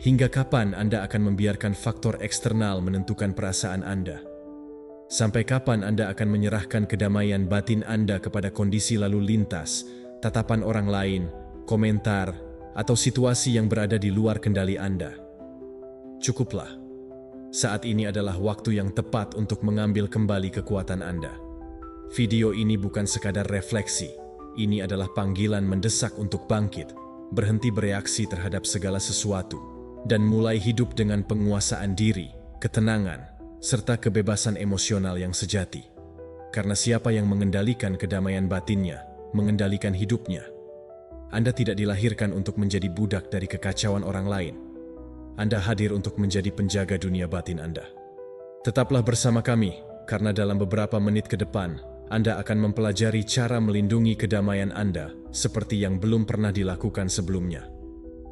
Hingga kapan Anda akan membiarkan faktor eksternal menentukan perasaan Anda? Sampai kapan Anda akan menyerahkan kedamaian batin Anda kepada kondisi lalu lintas, tatapan orang lain, komentar, atau situasi yang berada di luar kendali Anda? Cukuplah. Saat ini adalah waktu yang tepat untuk mengambil kembali kekuatan Anda. Video ini bukan sekadar refleksi. Ini adalah panggilan mendesak untuk bangkit, berhenti bereaksi terhadap segala sesuatu, dan mulai hidup dengan penguasaan diri, ketenangan, serta kebebasan emosional yang sejati. Karena siapa yang mengendalikan kedamaian batinnya, mengendalikan hidupnya. Anda tidak dilahirkan untuk menjadi budak dari kekacauan orang lain. Anda hadir untuk menjadi penjaga dunia batin Anda. Tetaplah bersama kami, karena dalam beberapa menit ke depan, Anda akan mempelajari cara melindungi kedamaian Anda seperti yang belum pernah dilakukan sebelumnya.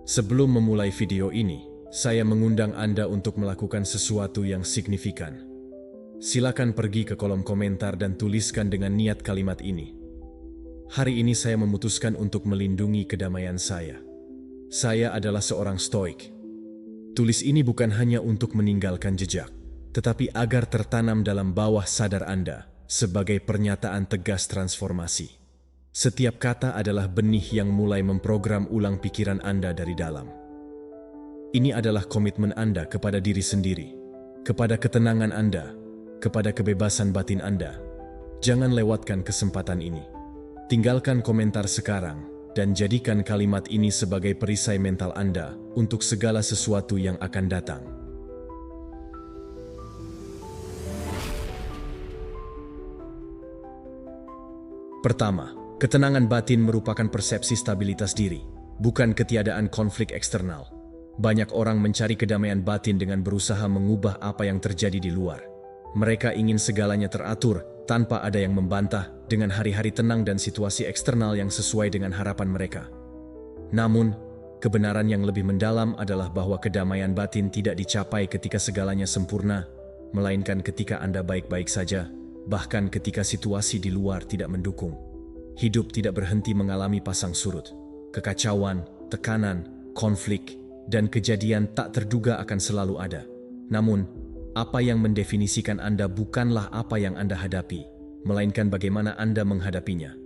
Sebelum memulai video ini, saya mengundang Anda untuk melakukan sesuatu yang signifikan. Silakan pergi ke kolom komentar dan tuliskan dengan niat kalimat ini. Hari ini saya memutuskan untuk melindungi kedamaian saya. Saya adalah seorang stoik. Tulis ini bukan hanya untuk meninggalkan jejak, tetapi agar tertanam dalam bawah sadar Anda sebagai pernyataan tegas transformasi. Setiap kata adalah benih yang mulai memprogram ulang pikiran Anda dari dalam. Ini adalah komitmen Anda kepada diri sendiri, kepada ketenangan Anda, kepada kebebasan batin Anda. Jangan lewatkan kesempatan ini. Tinggalkan komentar sekarang dan jadikan kalimat ini sebagai perisai mental Anda untuk segala sesuatu yang akan datang. Pertama, ketenangan batin merupakan persepsi stabilitas diri, bukan ketiadaan konflik eksternal. Banyak orang mencari kedamaian batin dengan berusaha mengubah apa yang terjadi di luar. Mereka ingin segalanya teratur tanpa ada yang membantah dengan hari-hari tenang dan situasi eksternal yang sesuai dengan harapan mereka. Namun, kebenaran yang lebih mendalam adalah bahwa kedamaian batin tidak dicapai ketika segalanya sempurna, melainkan ketika Anda baik-baik saja, bahkan ketika situasi di luar tidak mendukung. Hidup tidak berhenti mengalami pasang surut, kekacauan, tekanan, konflik, dan kejadian tak terduga akan selalu ada. Namun, apa yang mendefinisikan Anda bukanlah apa yang Anda hadapi, melainkan bagaimana Anda menghadapinya.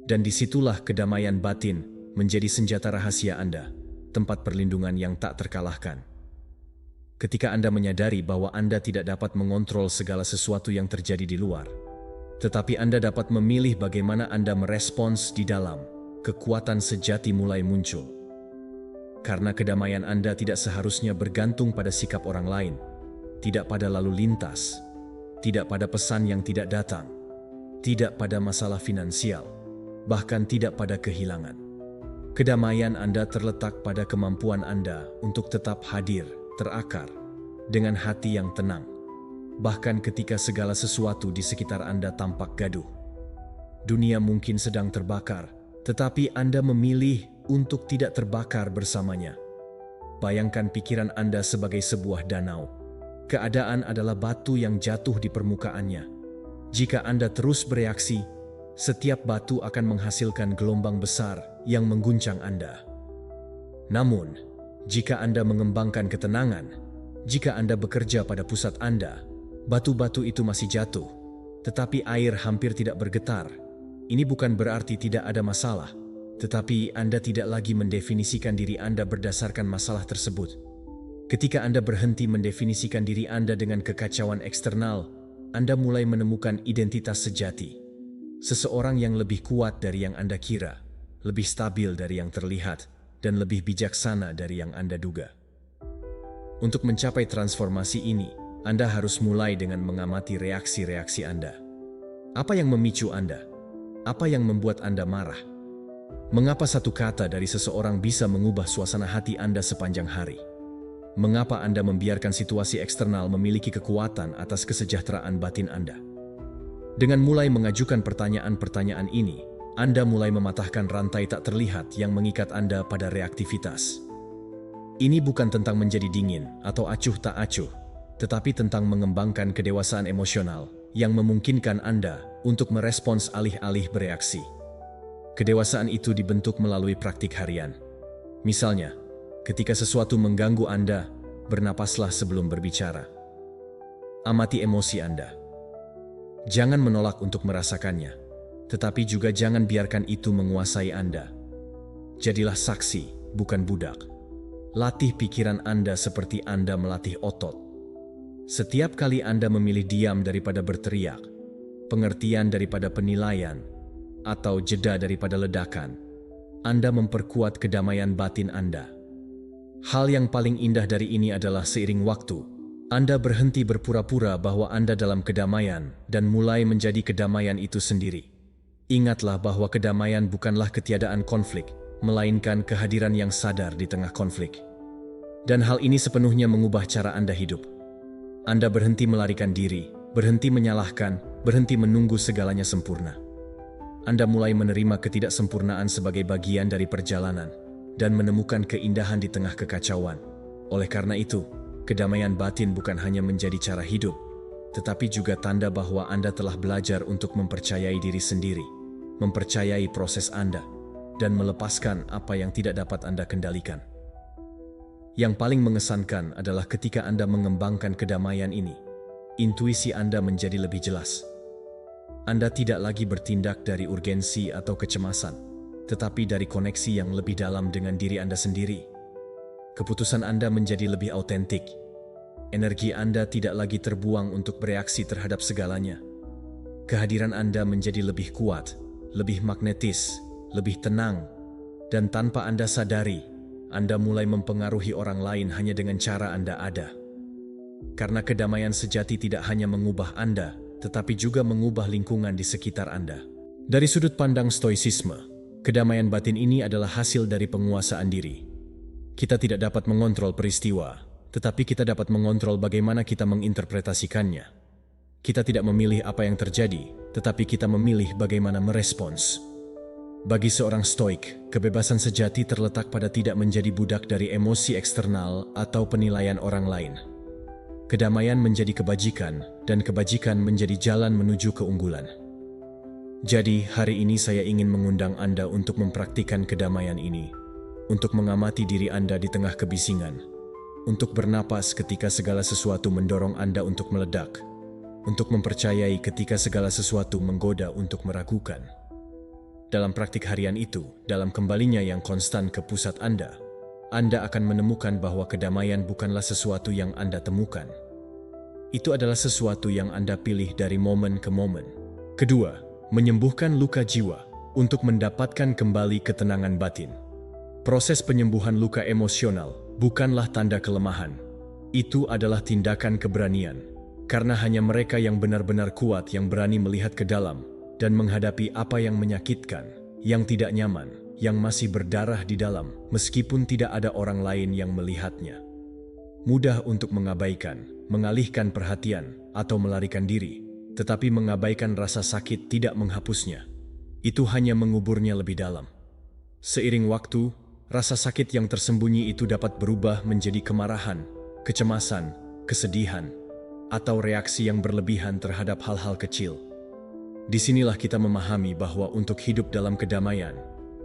Dan disitulah kedamaian batin menjadi senjata rahasia Anda, tempat perlindungan yang tak terkalahkan. Ketika Anda menyadari bahwa Anda tidak dapat mengontrol segala sesuatu yang terjadi di luar, tetapi Anda dapat memilih bagaimana Anda merespons di dalam, kekuatan sejati mulai muncul. Karena kedamaian Anda tidak seharusnya bergantung pada sikap orang lain, tidak pada lalu lintas, tidak pada pesan yang tidak datang, tidak pada masalah finansial, bahkan tidak pada kehilangan. Kedamaian Anda terletak pada kemampuan Anda untuk tetap hadir, terakar, dengan hati yang tenang, bahkan ketika segala sesuatu di sekitar Anda tampak gaduh. Dunia mungkin sedang terbakar, tetapi Anda memilih untuk tidak terbakar bersamanya. Bayangkan pikiran Anda sebagai sebuah danau. Keadaan adalah batu yang jatuh di permukaannya. Jika Anda terus bereaksi, setiap batu akan menghasilkan gelombang besar yang mengguncang Anda. Namun, jika Anda mengembangkan ketenangan, jika Anda bekerja pada pusat Anda, batu-batu itu masih jatuh, tetapi air hampir tidak bergetar. Ini bukan berarti tidak ada masalah, tetapi Anda tidak lagi mendefinisikan diri Anda berdasarkan masalah tersebut. Ketika Anda berhenti mendefinisikan diri Anda dengan kekacauan eksternal, Anda mulai menemukan identitas sejati. Seseorang yang lebih kuat dari yang Anda kira, lebih stabil dari yang terlihat, dan lebih bijaksana dari yang Anda duga. Untuk mencapai transformasi ini, Anda harus mulai dengan mengamati reaksi-reaksi Anda. Apa yang memicu Anda? Apa yang membuat Anda marah? Mengapa satu kata dari seseorang bisa mengubah suasana hati Anda sepanjang hari? Mengapa Anda membiarkan situasi eksternal memiliki kekuatan atas kesejahteraan batin Anda? Dengan mulai mengajukan pertanyaan-pertanyaan ini, Anda mulai mematahkan rantai tak terlihat yang mengikat Anda pada reaktivitas. Ini bukan tentang menjadi dingin atau acuh tak acuh, tetapi tentang mengembangkan kedewasaan emosional yang memungkinkan Anda untuk merespons alih-alih bereaksi. Kedewasaan itu dibentuk melalui praktik harian. Misalnya, Ketika sesuatu mengganggu Anda, bernapaslah sebelum berbicara. Amati emosi Anda. Jangan menolak untuk merasakannya, tetapi juga jangan biarkan itu menguasai Anda. Jadilah saksi, bukan budak. Latih pikiran Anda seperti Anda melatih otot. Setiap kali Anda memilih diam daripada berteriak, pengertian daripada penilaian, atau jeda daripada ledakan, Anda memperkuat kedamaian batin Anda. Hal yang paling indah dari ini adalah seiring waktu, Anda berhenti berpura-pura bahwa Anda dalam kedamaian dan mulai menjadi kedamaian itu sendiri. Ingatlah bahwa kedamaian bukanlah ketiadaan konflik, melainkan kehadiran yang sadar di tengah konflik. Dan hal ini sepenuhnya mengubah cara Anda hidup. Anda berhenti melarikan diri, berhenti menyalahkan, berhenti menunggu segalanya sempurna. Anda mulai menerima ketidaksempurnaan sebagai bagian dari perjalanan dan menemukan keindahan di tengah kekacauan. Oleh karena itu, kedamaian batin bukan hanya menjadi cara hidup, tetapi juga tanda bahwa Anda telah belajar untuk mempercayai diri sendiri, mempercayai proses Anda, dan melepaskan apa yang tidak dapat Anda kendalikan. Yang paling mengesankan adalah ketika Anda mengembangkan kedamaian ini, intuisi Anda menjadi lebih jelas. Anda tidak lagi bertindak dari urgensi atau kecemasan, tetapi dari koneksi yang lebih dalam dengan diri Anda sendiri. Keputusan Anda menjadi lebih autentik. Energi Anda tidak lagi terbuang untuk bereaksi terhadap segalanya. Kehadiran Anda menjadi lebih kuat, lebih magnetis, lebih tenang, dan tanpa Anda sadari, Anda mulai mempengaruhi orang lain hanya dengan cara Anda ada. Karena kedamaian sejati tidak hanya mengubah Anda, tetapi juga mengubah lingkungan di sekitar Anda. Dari sudut pandang stoicisme, kedamaian batin ini adalah hasil dari penguasaan diri. Kita tidak dapat mengontrol peristiwa, tetapi kita dapat mengontrol bagaimana kita menginterpretasikannya. Kita tidak memilih apa yang terjadi, tetapi kita memilih bagaimana merespons. Bagi seorang stoik, kebebasan sejati terletak pada tidak menjadi budak dari emosi eksternal atau penilaian orang lain. Kedamaian menjadi kebajikan, dan kebajikan menjadi jalan menuju keunggulan. Jadi, hari ini saya ingin mengundang Anda untuk mempraktikkan kedamaian ini, untuk mengamati diri Anda di tengah kebisingan, untuk bernapas ketika segala sesuatu mendorong Anda untuk meledak, untuk mempercayai ketika segala sesuatu menggoda untuk meragukan. Dalam praktik harian itu, dalam kembalinya yang konstan ke pusat Anda akan menemukan bahwa kedamaian bukanlah sesuatu yang Anda temukan. Itu adalah sesuatu yang Anda pilih dari momen ke momen. Kedua, menyembuhkan luka jiwa untuk mendapatkan kembali ketenangan batin. Proses penyembuhan luka emosional bukanlah tanda kelemahan. Itu adalah tindakan keberanian, karena hanya mereka yang benar-benar kuat yang berani melihat ke dalam dan menghadapi apa yang menyakitkan, yang tidak nyaman, yang masih berdarah di dalam, meskipun tidak ada orang lain yang melihatnya. Mudah untuk mengabaikan, mengalihkan perhatian, atau melarikan diri. Tetapi mengabaikan rasa sakit tidak menghapusnya. Itu hanya menguburnya lebih dalam. Seiring waktu, rasa sakit yang tersembunyi itu dapat berubah menjadi kemarahan, kecemasan, kesedihan, atau reaksi yang berlebihan terhadap hal-hal kecil. Disinilah kita memahami bahwa untuk hidup dalam kedamaian,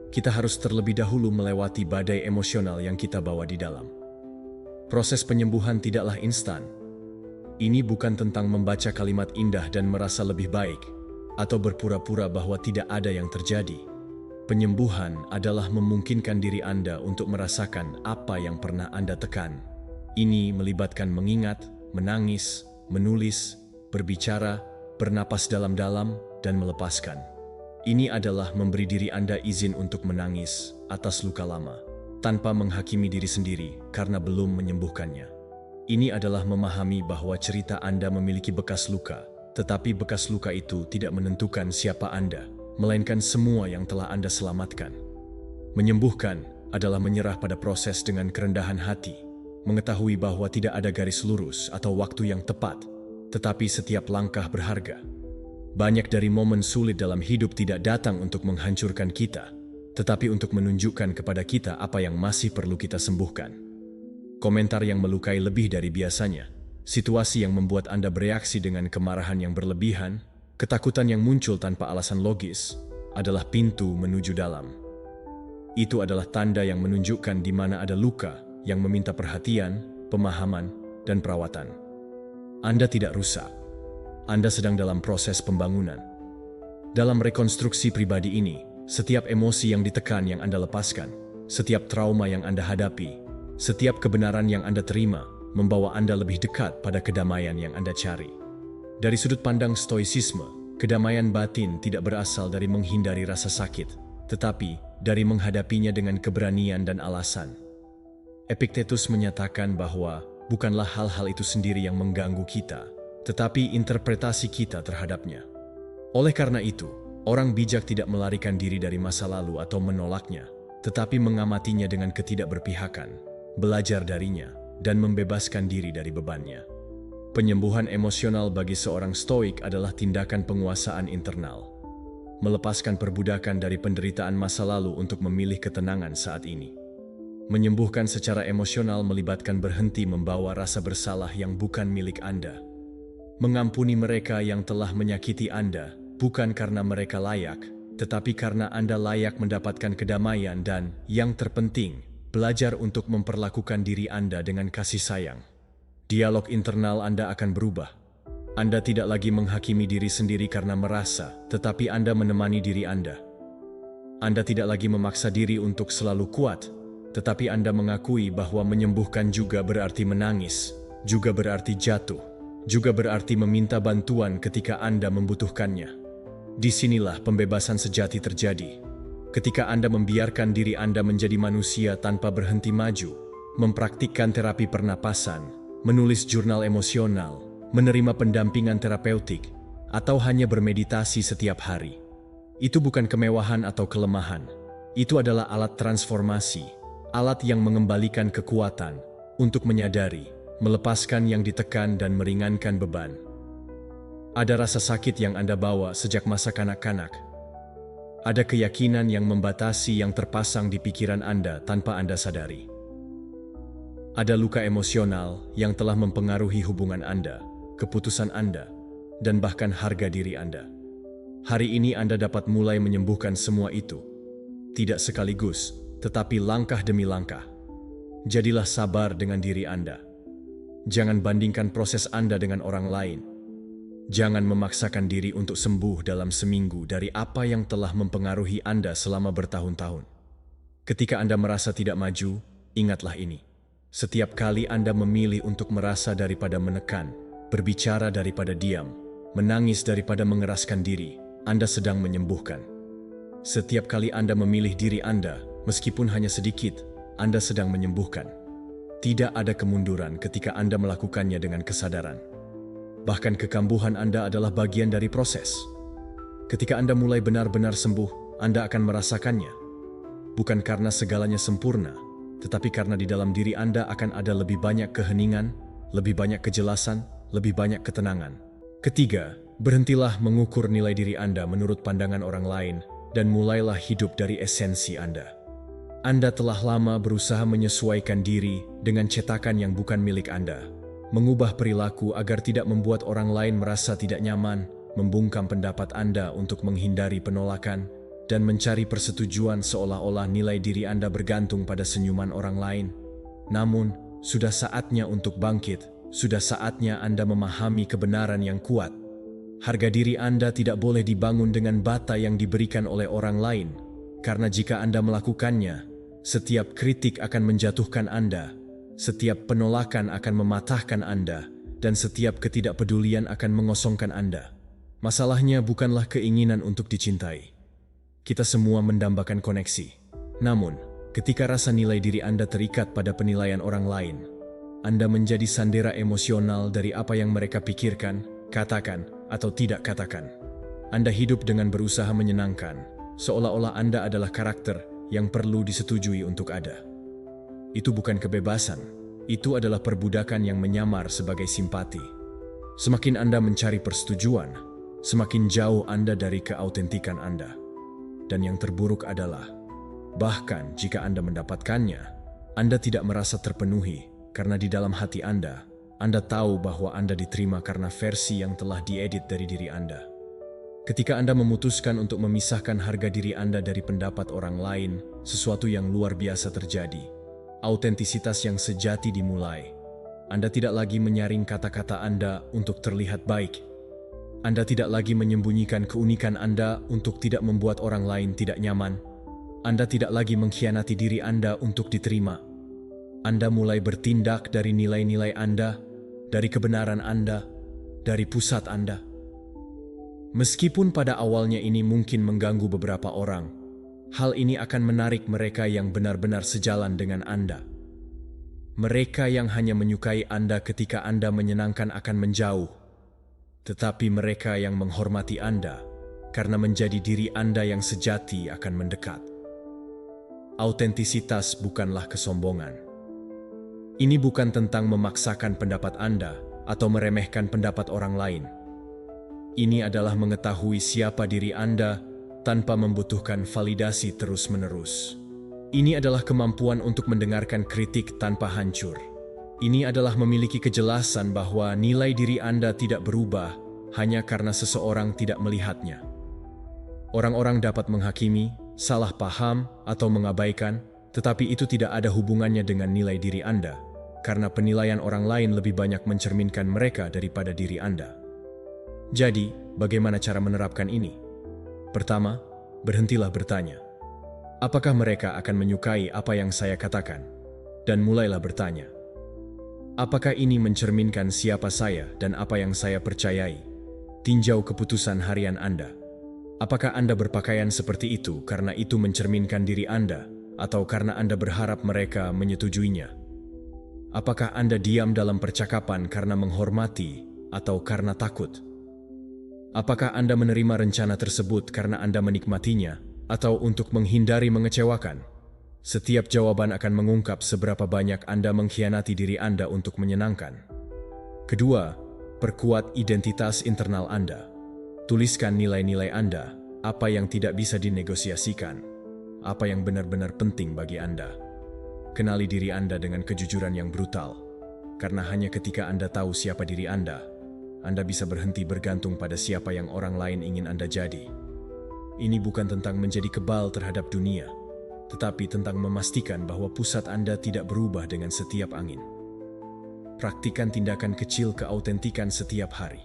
kita harus terlebih dahulu melewati badai emosional yang kita bawa di dalam. Proses penyembuhan tidaklah instan. Ini bukan tentang membaca kalimat indah dan merasa lebih baik, atau berpura-pura bahwa tidak ada yang terjadi. Penyembuhan adalah memungkinkan diri Anda untuk merasakan apa yang pernah Anda tekan. Ini melibatkan mengingat, menangis, menulis, berbicara, bernapas dalam-dalam, dan melepaskan. Ini adalah memberi diri Anda izin untuk menangis atas luka lama, tanpa menghakimi diri sendiri karena belum menyembuhkannya. Ini adalah memahami bahwa cerita Anda memiliki bekas luka, tetapi bekas luka itu tidak menentukan siapa Anda, melainkan semua yang telah Anda selamatkan. Menyembuhkan adalah menyerah pada proses dengan kerendahan hati, mengetahui bahwa tidak ada garis lurus atau waktu yang tepat, tetapi setiap langkah berharga. Banyak dari momen sulit dalam hidup tidak datang untuk menghancurkan kita, tetapi untuk menunjukkan kepada kita apa yang masih perlu kita sembuhkan. Komentar yang melukai lebih dari biasanya, situasi yang membuat Anda bereaksi dengan kemarahan yang berlebihan, ketakutan yang muncul tanpa alasan logis, adalah pintu menuju dalam. Itu adalah tanda yang menunjukkan di mana ada luka, yang meminta perhatian, pemahaman, dan perawatan. Anda tidak rusak. Anda sedang dalam proses pembangunan. Dalam rekonstruksi pribadi ini, setiap emosi yang ditekan yang Anda lepaskan, setiap trauma yang Anda hadapi, setiap kebenaran yang Anda terima, membawa Anda lebih dekat pada kedamaian yang Anda cari. Dari sudut pandang stoicisme, kedamaian batin tidak berasal dari menghindari rasa sakit, tetapi dari menghadapinya dengan keberanian dan alasan. Epictetus menyatakan bahwa bukanlah hal-hal itu sendiri yang mengganggu kita, tetapi interpretasi kita terhadapnya. Oleh karena itu, orang bijak tidak melarikan diri dari masa lalu atau menolaknya, tetapi mengamatinya dengan ketidakberpihakan, belajar darinya, dan membebaskan diri dari bebannya. Penyembuhan emosional bagi seorang stoik adalah tindakan penguasaan internal. Melepaskan perbudakan dari penderitaan masa lalu untuk memilih ketenangan saat ini. Menyembuhkan secara emosional melibatkan berhenti membawa rasa bersalah yang bukan milik Anda. Mengampuni mereka yang telah menyakiti Anda, bukan karena mereka layak, tetapi karena Anda layak mendapatkan kedamaian dan, yang terpenting, belajar untuk memperlakukan diri Anda dengan kasih sayang. Dialog internal Anda akan berubah. Anda tidak lagi menghakimi diri sendiri karena merasa, tetapi Anda menemani diri Anda. Anda tidak lagi memaksa diri untuk selalu kuat, tetapi Anda mengakui bahwa menyembuhkan juga berarti menangis, juga berarti jatuh, juga berarti meminta bantuan ketika Anda membutuhkannya. Disinilah pembebasan sejati terjadi. Ketika Anda membiarkan diri Anda menjadi manusia tanpa berhenti maju, mempraktikkan terapi pernapasan, menulis jurnal emosional, menerima pendampingan terapeutik, atau hanya bermeditasi setiap hari. Itu bukan kemewahan atau kelemahan. Itu adalah alat transformasi, alat yang mengembalikan kekuatan untuk menyadari, melepaskan yang ditekan dan meringankan beban. Ada rasa sakit yang Anda bawa sejak masa kanak-kanak. Ada keyakinan yang membatasi yang terpasang di pikiran Anda tanpa Anda sadari. Ada luka emosional yang telah mempengaruhi hubungan Anda, keputusan Anda, dan bahkan harga diri Anda. Hari ini Anda dapat mulai menyembuhkan semua itu. Tidak sekaligus, tetapi langkah demi langkah. Jadilah sabar dengan diri Anda. Jangan bandingkan proses Anda dengan orang lain. Jangan memaksakan diri untuk sembuh dalam seminggu dari apa yang telah mempengaruhi Anda selama bertahun-tahun. Ketika Anda merasa tidak maju, ingatlah ini. Setiap kali Anda memilih untuk merasa daripada menekan, berbicara daripada diam, menangis daripada mengeraskan diri, Anda sedang menyembuhkan. Setiap kali Anda memilih diri Anda, meskipun hanya sedikit, Anda sedang menyembuhkan. Tidak ada kemunduran ketika Anda melakukannya dengan kesadaran. Bahkan kekambuhan Anda adalah bagian dari proses. Ketika Anda mulai benar-benar sembuh, Anda akan merasakannya. Bukan karena segalanya sempurna, tetapi karena di dalam diri Anda akan ada lebih banyak keheningan, lebih banyak kejelasan, lebih banyak ketenangan. Ketiga, berhentilah mengukur nilai diri Anda menurut pandangan orang lain dan mulailah hidup dari esensi Anda. Anda telah lama berusaha menyesuaikan diri dengan cetakan yang bukan milik Anda, mengubah perilaku agar tidak membuat orang lain merasa tidak nyaman, membungkam pendapat Anda untuk menghindari penolakan, dan mencari persetujuan seolah-olah nilai diri Anda bergantung pada senyuman orang lain. Namun, sudah saatnya untuk bangkit, sudah saatnya Anda memahami kebenaran yang kuat. Harga diri Anda tidak boleh dibangun dengan bata yang diberikan oleh orang lain, karena jika Anda melakukannya, setiap kritik akan menjatuhkan Anda, setiap penolakan akan mematahkan Anda, dan setiap ketidakpedulian akan mengosongkan Anda. Masalahnya bukanlah keinginan untuk dicintai. Kita semua mendambakan koneksi. Namun, ketika rasa nilai diri Anda terikat pada penilaian orang lain, Anda menjadi sandera emosional dari apa yang mereka pikirkan, katakan, atau tidak katakan. Anda hidup dengan berusaha menyenangkan, seolah-olah Anda adalah karakter yang perlu disetujui untuk ada. Itu bukan kebebasan, itu adalah perbudakan yang menyamar sebagai simpati. Semakin Anda mencari persetujuan, semakin jauh Anda dari keautentikan Anda. Dan yang terburuk adalah, bahkan jika Anda mendapatkannya, Anda tidak merasa terpenuhi karena di dalam hati Anda tahu bahwa Anda diterima karena versi yang telah diedit dari diri Anda. Ketika Anda memutuskan untuk memisahkan harga diri Anda dari pendapat orang lain, sesuatu yang luar biasa terjadi. Autentisitas yang sejati dimulai. Anda tidak lagi menyaring kata-kata Anda untuk terlihat baik. Anda tidak lagi menyembunyikan keunikan Anda untuk tidak membuat orang lain tidak nyaman. Anda tidak lagi mengkhianati diri Anda untuk diterima. Anda mulai bertindak dari nilai-nilai Anda, dari kebenaran Anda, dari pusat Anda. Meskipun pada awalnya ini mungkin mengganggu beberapa orang, hal ini akan menarik mereka yang benar-benar sejalan dengan Anda. Mereka yang hanya menyukai Anda ketika Anda menyenangkan akan menjauh, tetapi mereka yang menghormati Anda karena menjadi diri Anda yang sejati akan mendekat. Autentisitas bukanlah kesombongan. Ini bukan tentang memaksakan pendapat Anda atau meremehkan pendapat orang lain. Ini adalah mengetahui siapa diri Anda tanpa membutuhkan validasi terus-menerus. Ini adalah kemampuan untuk mendengarkan kritik tanpa hancur. Ini adalah memiliki kejelasan bahwa nilai diri Anda tidak berubah hanya karena seseorang tidak melihatnya. Orang-orang dapat menghakimi, salah paham, atau mengabaikan, tetapi itu tidak ada hubungannya dengan nilai diri Anda, karena penilaian orang lain lebih banyak mencerminkan mereka daripada diri Anda. Jadi, bagaimana cara menerapkan ini? Pertama, berhentilah bertanya. Apakah mereka akan menyukai apa yang saya katakan? Dan mulailah bertanya. Apakah ini mencerminkan siapa saya dan apa yang saya percayai? Tinjau keputusan harian Anda. Apakah Anda berpakaian seperti itu karena itu mencerminkan diri Anda, atau karena Anda berharap mereka menyetujuinya? Apakah Anda diam dalam percakapan karena menghormati atau karena takut? Apakah Anda menerima rencana tersebut karena Anda menikmatinya atau untuk menghindari mengecewakan? Setiap jawaban akan mengungkap seberapa banyak Anda mengkhianati diri Anda untuk menyenangkan. Kedua, perkuat identitas internal Anda. Tuliskan nilai-nilai Anda, apa yang tidak bisa dinegosiasikan, apa yang benar-benar penting bagi Anda. Kenali diri Anda dengan kejujuran yang brutal, karena hanya ketika Anda tahu siapa diri Anda bisa berhenti bergantung pada siapa yang orang lain ingin Anda jadi. Ini bukan tentang menjadi kebal terhadap dunia, tetapi tentang memastikan bahwa pusat Anda tidak berubah dengan setiap angin. Praktikan tindakan kecil keautentikan setiap hari.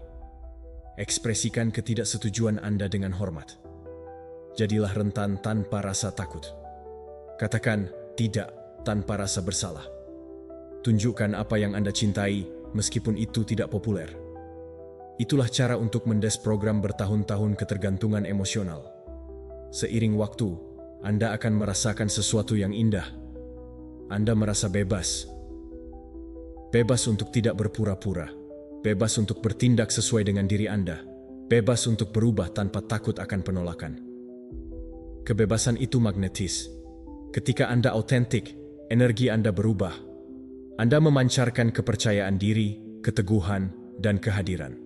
Ekspresikan ketidaksetujuan Anda dengan hormat. Jadilah rentan tanpa rasa takut. Katakan tidak tanpa rasa bersalah. Tunjukkan apa yang Anda cintai meskipun itu tidak populer. Itulah cara untuk mendesprogram bertahun-tahun ketergantungan emosional. Seiring waktu, Anda akan merasakan sesuatu yang indah. Anda merasa bebas. Bebas untuk tidak berpura-pura. Bebas untuk bertindak sesuai dengan diri Anda. Bebas untuk berubah tanpa takut akan penolakan. Kebebasan itu magnetis. Ketika Anda autentik, energi Anda berubah. Anda memancarkan kepercayaan diri, keteguhan, dan kehadiran.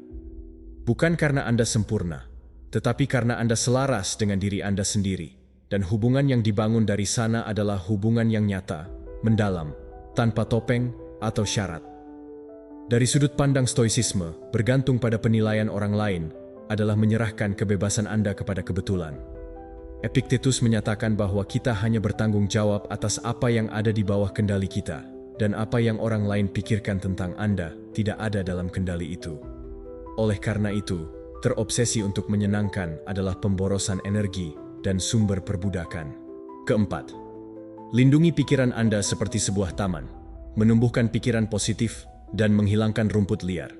Bukan karena Anda sempurna, tetapi karena Anda selaras dengan diri Anda sendiri. Dan hubungan yang dibangun dari sana adalah hubungan yang nyata, mendalam, tanpa topeng atau syarat. Dari sudut pandang stoisisme, bergantung pada penilaian orang lain adalah menyerahkan kebebasan Anda kepada kebetulan. Epictetus menyatakan bahwa kita hanya bertanggung jawab atas apa yang ada di bawah kendali kita, dan apa yang orang lain pikirkan tentang Anda tidak ada dalam kendali itu. Oleh karena itu, terobsesi untuk menyenangkan adalah pemborosan energi dan sumber perbudakan. Keempat, lindungi pikiran Anda seperti sebuah taman, menumbuhkan pikiran positif dan menghilangkan rumput liar.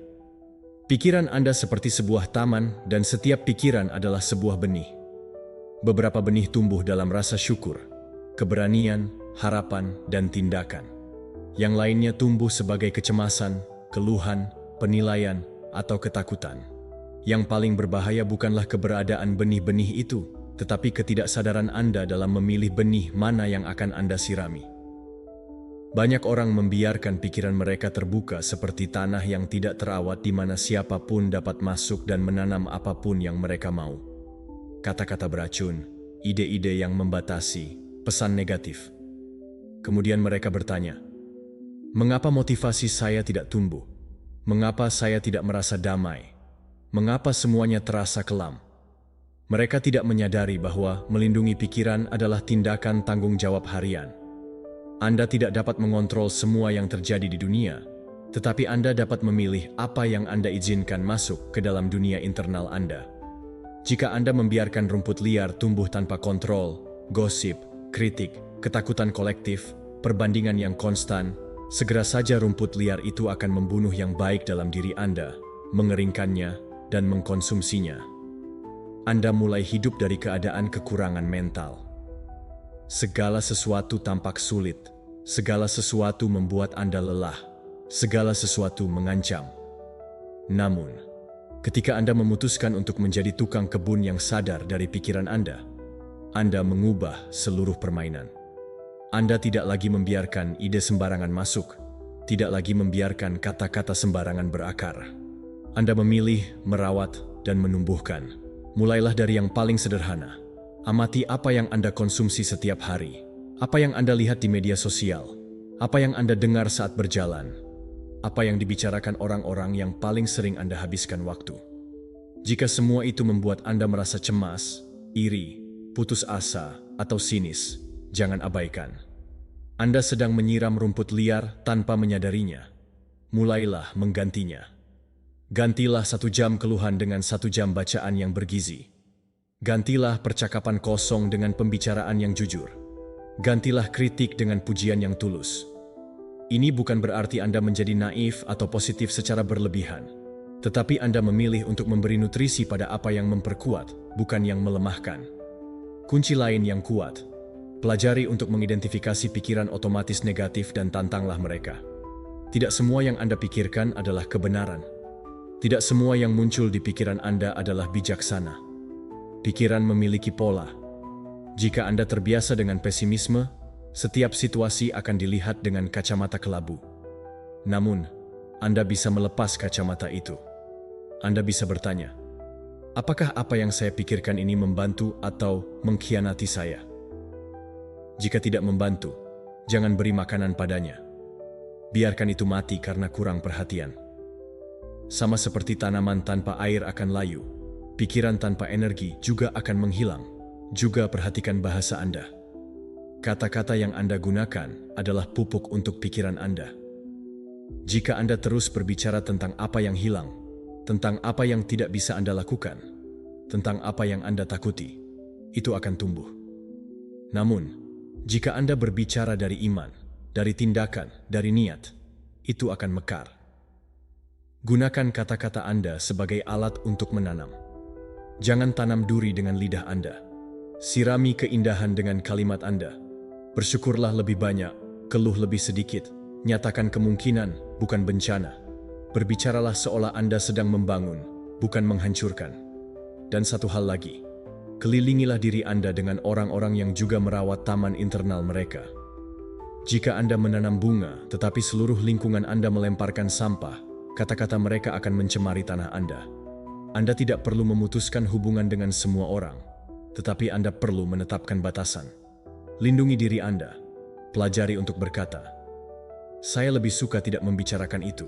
Pikiran Anda seperti sebuah taman dan setiap pikiran adalah sebuah benih. Beberapa benih tumbuh dalam rasa syukur, keberanian, harapan, dan tindakan. Yang lainnya tumbuh sebagai kecemasan, keluhan, penilaian, atau ketakutan. Yang paling berbahaya bukanlah keberadaan benih-benih itu, tetapi ketidaksadaran Anda dalam memilih benih mana yang akan Anda sirami. Banyak orang membiarkan pikiran mereka terbuka seperti tanah yang tidak terawat di mana siapapun dapat masuk dan menanam apapun yang mereka mau. Kata-kata beracun, ide-ide yang membatasi, pesan negatif. Kemudian mereka bertanya, mengapa motivasi saya tidak tumbuh? Mengapa saya tidak merasa damai? Mengapa semuanya terasa kelam? Mereka tidak menyadari bahwa melindungi pikiran adalah tindakan tanggung jawab harian. Anda tidak dapat mengontrol semua yang terjadi di dunia, tetapi Anda dapat memilih apa yang Anda izinkan masuk ke dalam dunia internal Anda. Jika Anda membiarkan rumput liar tumbuh tanpa kontrol, gosip, kritik, ketakutan kolektif, perbandingan yang konstan, segera saja rumput liar itu akan membunuh yang baik dalam diri Anda, mengeringkannya, dan mengkonsumsinya. Anda mulai hidup dari keadaan kekurangan mental. Segala sesuatu tampak sulit, segala sesuatu membuat Anda lelah, segala sesuatu mengancam. Namun, ketika Anda memutuskan untuk menjadi tukang kebun yang sadar dari pikiran Anda mengubah seluruh permainan. Anda tidak lagi membiarkan ide sembarangan masuk, tidak lagi membiarkan kata-kata sembarangan berakar. Anda memilih, merawat, dan menumbuhkan. Mulailah dari yang paling sederhana. Amati apa yang Anda konsumsi setiap hari, apa yang Anda lihat di media sosial, apa yang Anda dengar saat berjalan, apa yang dibicarakan orang-orang yang paling sering Anda habiskan waktu. Jika semua itu membuat Anda merasa cemas, iri, putus asa, atau sinis, jangan abaikan. Anda sedang menyiram rumput liar tanpa menyadarinya. Mulailah menggantinya. Gantilah 1 jam keluhan dengan 1 jam bacaan yang bergizi. Gantilah percakapan kosong dengan pembicaraan yang jujur. Gantilah kritik dengan pujian yang tulus. Ini bukan berarti Anda menjadi naif atau positif secara berlebihan, tetapi Anda memilih untuk memberi nutrisi pada apa yang memperkuat, bukan yang melemahkan. Kunci lain yang kuat: pelajari untuk mengidentifikasi pikiran otomatis negatif dan tantanglah mereka. Tidak semua yang Anda pikirkan adalah kebenaran. Tidak semua yang muncul di pikiran Anda adalah bijaksana. Pikiran memiliki pola. Jika Anda terbiasa dengan pesimisme, setiap situasi akan dilihat dengan kacamata kelabu. Namun, Anda bisa melepas kacamata itu. Anda bisa bertanya, apakah apa yang saya pikirkan ini membantu atau mengkhianati saya? Jika tidak membantu, jangan beri makanan padanya. Biarkan itu mati karena kurang perhatian. Sama seperti tanaman tanpa air akan layu, pikiran tanpa energi juga akan menghilang. Juga perhatikan bahasa Anda. Kata-kata yang Anda gunakan adalah pupuk untuk pikiran Anda. Jika Anda terus berbicara tentang apa yang hilang, tentang apa yang tidak bisa Anda lakukan, tentang apa yang Anda takuti, itu akan tumbuh. Namun, jika Anda berbicara dari iman, dari tindakan, dari niat, itu akan mekar. Gunakan kata-kata Anda sebagai alat untuk menanam. Jangan tanam duri dengan lidah Anda. Sirami keindahan dengan kalimat Anda. Bersyukurlah lebih banyak, keluh lebih sedikit. Nyatakan kemungkinan, bukan bencana. Berbicaralah seolah Anda sedang membangun, bukan menghancurkan. Dan satu hal lagi, kelilingilah diri Anda dengan orang-orang yang juga merawat taman internal mereka. Jika Anda menanam bunga, tetapi seluruh lingkungan Anda melemparkan sampah, kata-kata mereka akan mencemari tanah Anda. Anda tidak perlu memutuskan hubungan dengan semua orang, tetapi Anda perlu menetapkan batasan. Lindungi diri Anda. Pelajari untuk berkata, saya lebih suka tidak membicarakan itu,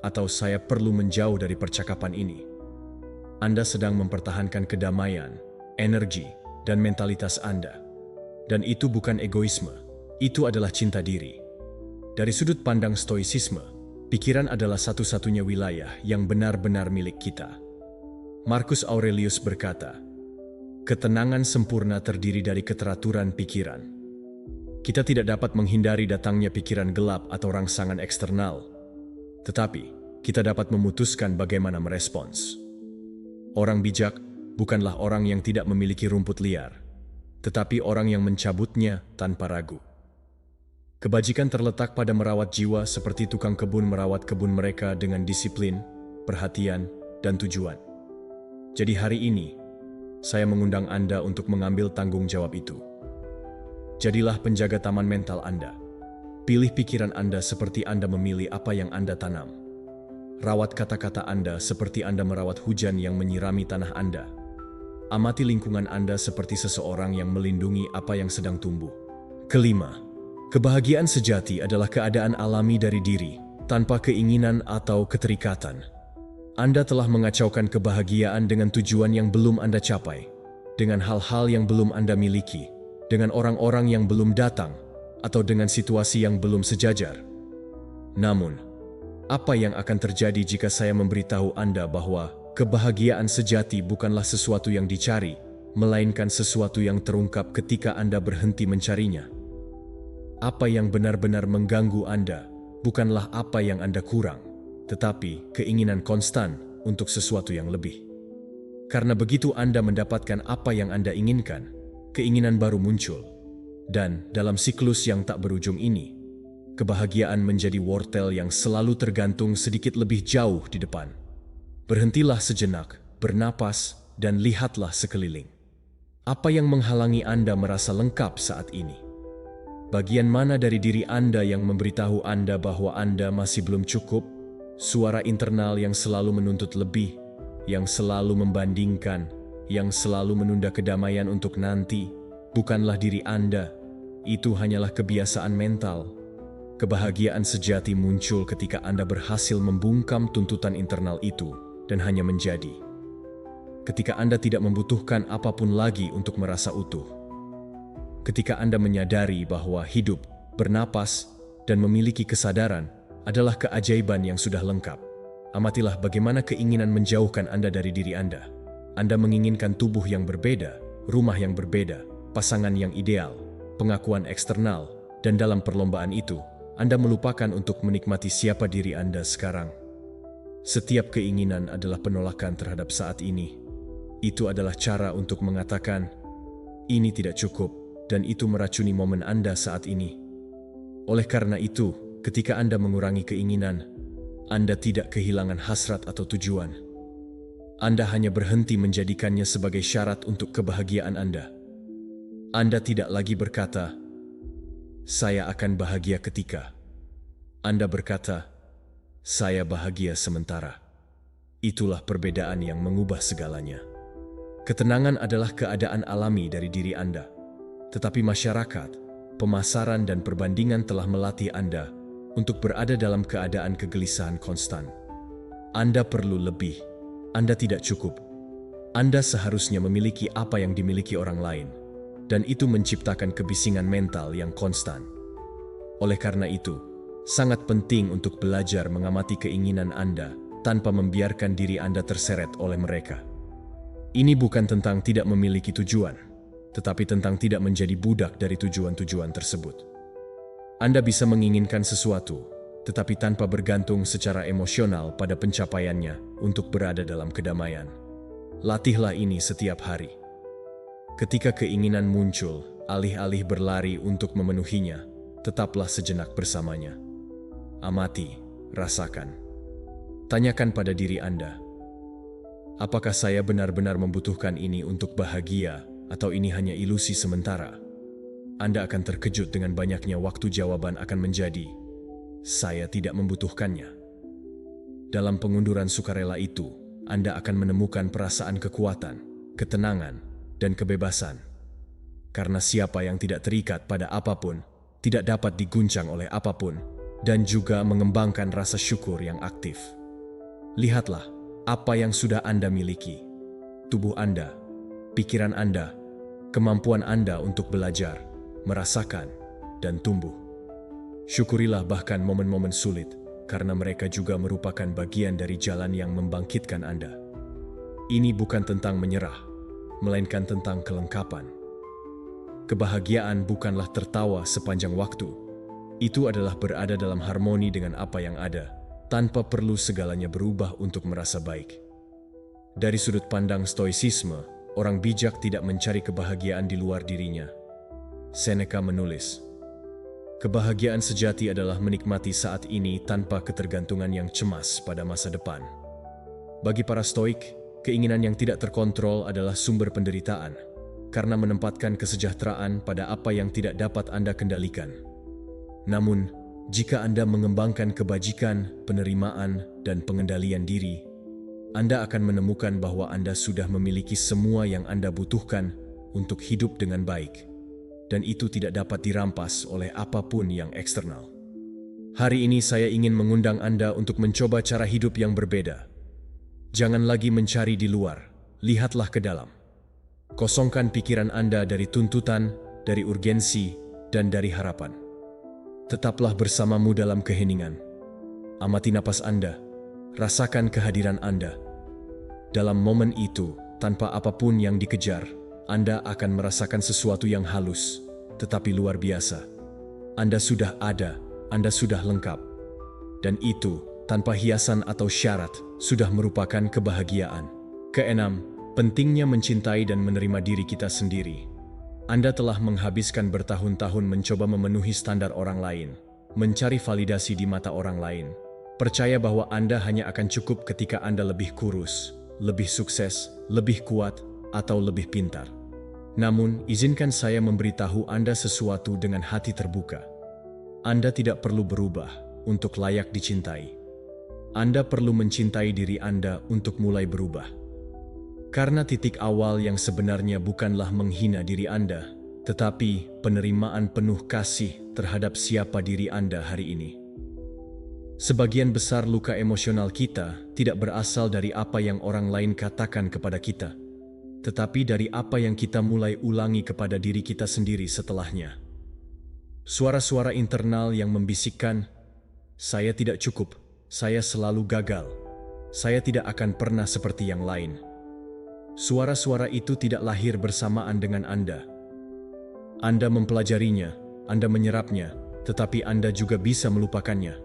atau saya perlu menjauh dari percakapan ini. Anda sedang mempertahankan kedamaian, energi, dan mentalitas Anda. Dan itu bukan egoisme, itu adalah cinta diri. Dari sudut pandang stoisisme, pikiran adalah satu-satunya wilayah yang benar-benar milik kita. Marcus Aurelius berkata, ketenangan sempurna terdiri dari keteraturan pikiran. Kita tidak dapat menghindari datangnya pikiran gelap atau rangsangan eksternal, tetapi kita dapat memutuskan bagaimana merespons. Orang bijak bukanlah orang yang tidak memiliki rumput liar, tetapi orang yang mencabutnya tanpa ragu. Kebajikan terletak pada merawat jiwa seperti tukang kebun merawat kebun mereka dengan disiplin, perhatian, dan tujuan. Jadi hari ini, saya mengundang Anda untuk mengambil tanggung jawab itu. Jadilah penjaga taman mental Anda. Pilih pikiran Anda seperti Anda memilih apa yang Anda tanam. Rawat kata-kata Anda seperti Anda merawat hujan yang menyirami tanah Anda. Amati lingkungan Anda seperti seseorang yang melindungi apa yang sedang tumbuh. Kelima, kebahagiaan sejati adalah keadaan alami dari diri, tanpa keinginan atau keterikatan. Anda telah mengacaukan kebahagiaan dengan tujuan yang belum Anda capai, dengan hal-hal yang belum Anda miliki, dengan orang-orang yang belum datang, atau dengan situasi yang belum sejajar. Namun, apa yang akan terjadi jika saya memberitahu Anda bahwa kebahagiaan sejati bukanlah sesuatu yang dicari, melainkan sesuatu yang terungkap ketika Anda berhenti mencarinya? Apa yang benar-benar mengganggu Anda bukanlah apa yang Anda kurang, tetapi keinginan konstan untuk sesuatu yang lebih. Karena begitu Anda mendapatkan apa yang Anda inginkan, keinginan baru muncul. Dan dalam siklus yang tak berujung ini, kebahagiaan menjadi wortel yang selalu tergantung sedikit lebih jauh di depan. Berhentilah sejenak, bernapas, dan lihatlah sekeliling. Apa yang menghalangi Anda merasa lengkap saat ini? Bagian mana dari diri Anda yang memberitahu Anda bahwa Anda masih belum cukup? Suara internal yang selalu menuntut lebih, yang selalu membandingkan, yang selalu menunda kedamaian untuk nanti, bukanlah diri Anda. Itu hanyalah kebiasaan mental. Kebahagiaan sejati muncul ketika Anda berhasil membungkam tuntutan internal itu dan hanya menjadi. Ketika Anda tidak membutuhkan apapun lagi untuk merasa utuh. Ketika Anda menyadari bahwa hidup, bernapas, dan memiliki kesadaran adalah keajaiban yang sudah lengkap. Amatilah bagaimana keinginan menjauhkan Anda dari diri Anda. Anda menginginkan tubuh yang berbeda, rumah yang berbeda, pasangan yang ideal, pengakuan eksternal, dan dalam perlombaan itu, Anda melupakan untuk menikmati siapa diri Anda sekarang. Setiap keinginan adalah penolakan terhadap saat ini. Itu adalah cara untuk mengatakan, ini tidak cukup, dan itu meracuni momen Anda saat ini. Oleh karena itu, ketika Anda mengurangi keinginan, Anda tidak kehilangan hasrat atau tujuan. Anda hanya berhenti menjadikannya sebagai syarat untuk kebahagiaan Anda. Anda tidak lagi berkata, saya akan bahagia ketika. Anda berkata, saya bahagia sementara. Itulah perbedaan yang mengubah segalanya. Ketenangan adalah keadaan alami dari diri Anda. Tetapi masyarakat, pemasaran dan perbandingan telah melatih Anda untuk berada dalam keadaan kegelisahan konstan. Anda perlu lebih. Anda tidak cukup. Anda seharusnya memiliki apa yang dimiliki orang lain. Dan itu menciptakan kebisingan mental yang konstan. Oleh karena itu, sangat penting untuk belajar mengamati keinginan Anda tanpa membiarkan diri Anda terseret oleh mereka. Ini bukan tentang tidak memiliki tujuan, tetapi tentang tidak menjadi budak dari tujuan-tujuan tersebut. Anda bisa menginginkan sesuatu, tetapi tanpa bergantung secara emosional pada pencapaiannya untuk berada dalam kedamaian. Latihlah ini setiap hari. Ketika keinginan muncul, alih-alih berlari untuk memenuhinya, tetaplah sejenak bersamanya. Amati, rasakan. Tanyakan pada diri Anda, apakah saya benar-benar membutuhkan ini untuk bahagia, atau ini hanya ilusi sementara? Anda akan terkejut dengan banyaknya waktu jawaban akan menjadi, saya tidak membutuhkannya. Dalam pengunduran sukarela itu, Anda akan menemukan perasaan kekuatan, ketenangan, dan kebebasan. Karena siapa yang tidak terikat pada apapun, tidak dapat diguncang oleh apapun, dan juga mengembangkan rasa syukur yang aktif. Lihatlah apa yang sudah Anda miliki. Tubuh Anda, pikiran Anda, kemampuan Anda untuk belajar, merasakan, dan tumbuh. Syukurilah bahkan momen-momen sulit, karena mereka juga merupakan bagian dari jalan yang membangkitkan Anda. Ini bukan tentang menyerah, melainkan tentang kelengkapan. Kebahagiaan bukanlah tertawa sepanjang waktu. Itu adalah berada dalam harmoni dengan apa yang ada, tanpa perlu segalanya berubah untuk merasa baik. Dari sudut pandang stoicisme, orang bijak tidak mencari kebahagiaan di luar dirinya. Seneca menulis, kebahagiaan sejati adalah menikmati saat ini tanpa ketergantungan yang cemas pada masa depan. Bagi para stoik, keinginan yang tidak terkontrol adalah sumber penderitaan, karena menempatkan kesejahteraan pada apa yang tidak dapat Anda kendalikan. Namun, jika Anda mengembangkan kebajikan, penerimaan, dan pengendalian diri, Anda akan menemukan bahwa Anda sudah memiliki semua yang Anda butuhkan untuk hidup dengan baik, dan itu tidak dapat dirampas oleh apapun yang eksternal. Hari ini saya ingin mengundang Anda untuk mencoba cara hidup yang berbeda. Jangan lagi mencari di luar, lihatlah ke dalam. Kosongkan pikiran Anda dari tuntutan, dari urgensi, dan dari harapan. Tetaplah bersamamu dalam keheningan. Amati napas Anda, rasakan kehadiran Anda. Dalam momen itu, tanpa apapun yang dikejar, Anda akan merasakan sesuatu yang halus, tetapi luar biasa. Anda sudah ada, Anda sudah lengkap. Dan itu, tanpa hiasan atau syarat, sudah merupakan kebahagiaan. Keenam, pentingnya mencintai dan menerima diri kita sendiri. Anda telah menghabiskan bertahun-tahun mencoba memenuhi standar orang lain, mencari validasi di mata orang lain. Percaya bahwa Anda hanya akan cukup ketika Anda lebih kurus, lebih sukses, lebih kuat, atau lebih pintar. Namun, izinkan saya memberitahu Anda sesuatu dengan hati terbuka. Anda tidak perlu berubah untuk layak dicintai. Anda perlu mencintai diri Anda untuk mulai berubah. Karena titik awal yang sebenarnya bukanlah menghina diri Anda, tetapi penerimaan penuh kasih terhadap siapa diri Anda hari ini. Sebagian besar luka emosional kita tidak berasal dari apa yang orang lain katakan kepada kita, tetapi dari apa yang kita mulai ulangi kepada diri kita sendiri setelahnya. Suara-suara internal yang membisikkan, "Saya tidak cukup, saya selalu gagal, saya tidak akan pernah seperti yang lain." Suara-suara itu tidak lahir bersamaan dengan Anda. Anda mempelajarinya, Anda menyerapnya, tetapi Anda juga bisa melupakannya.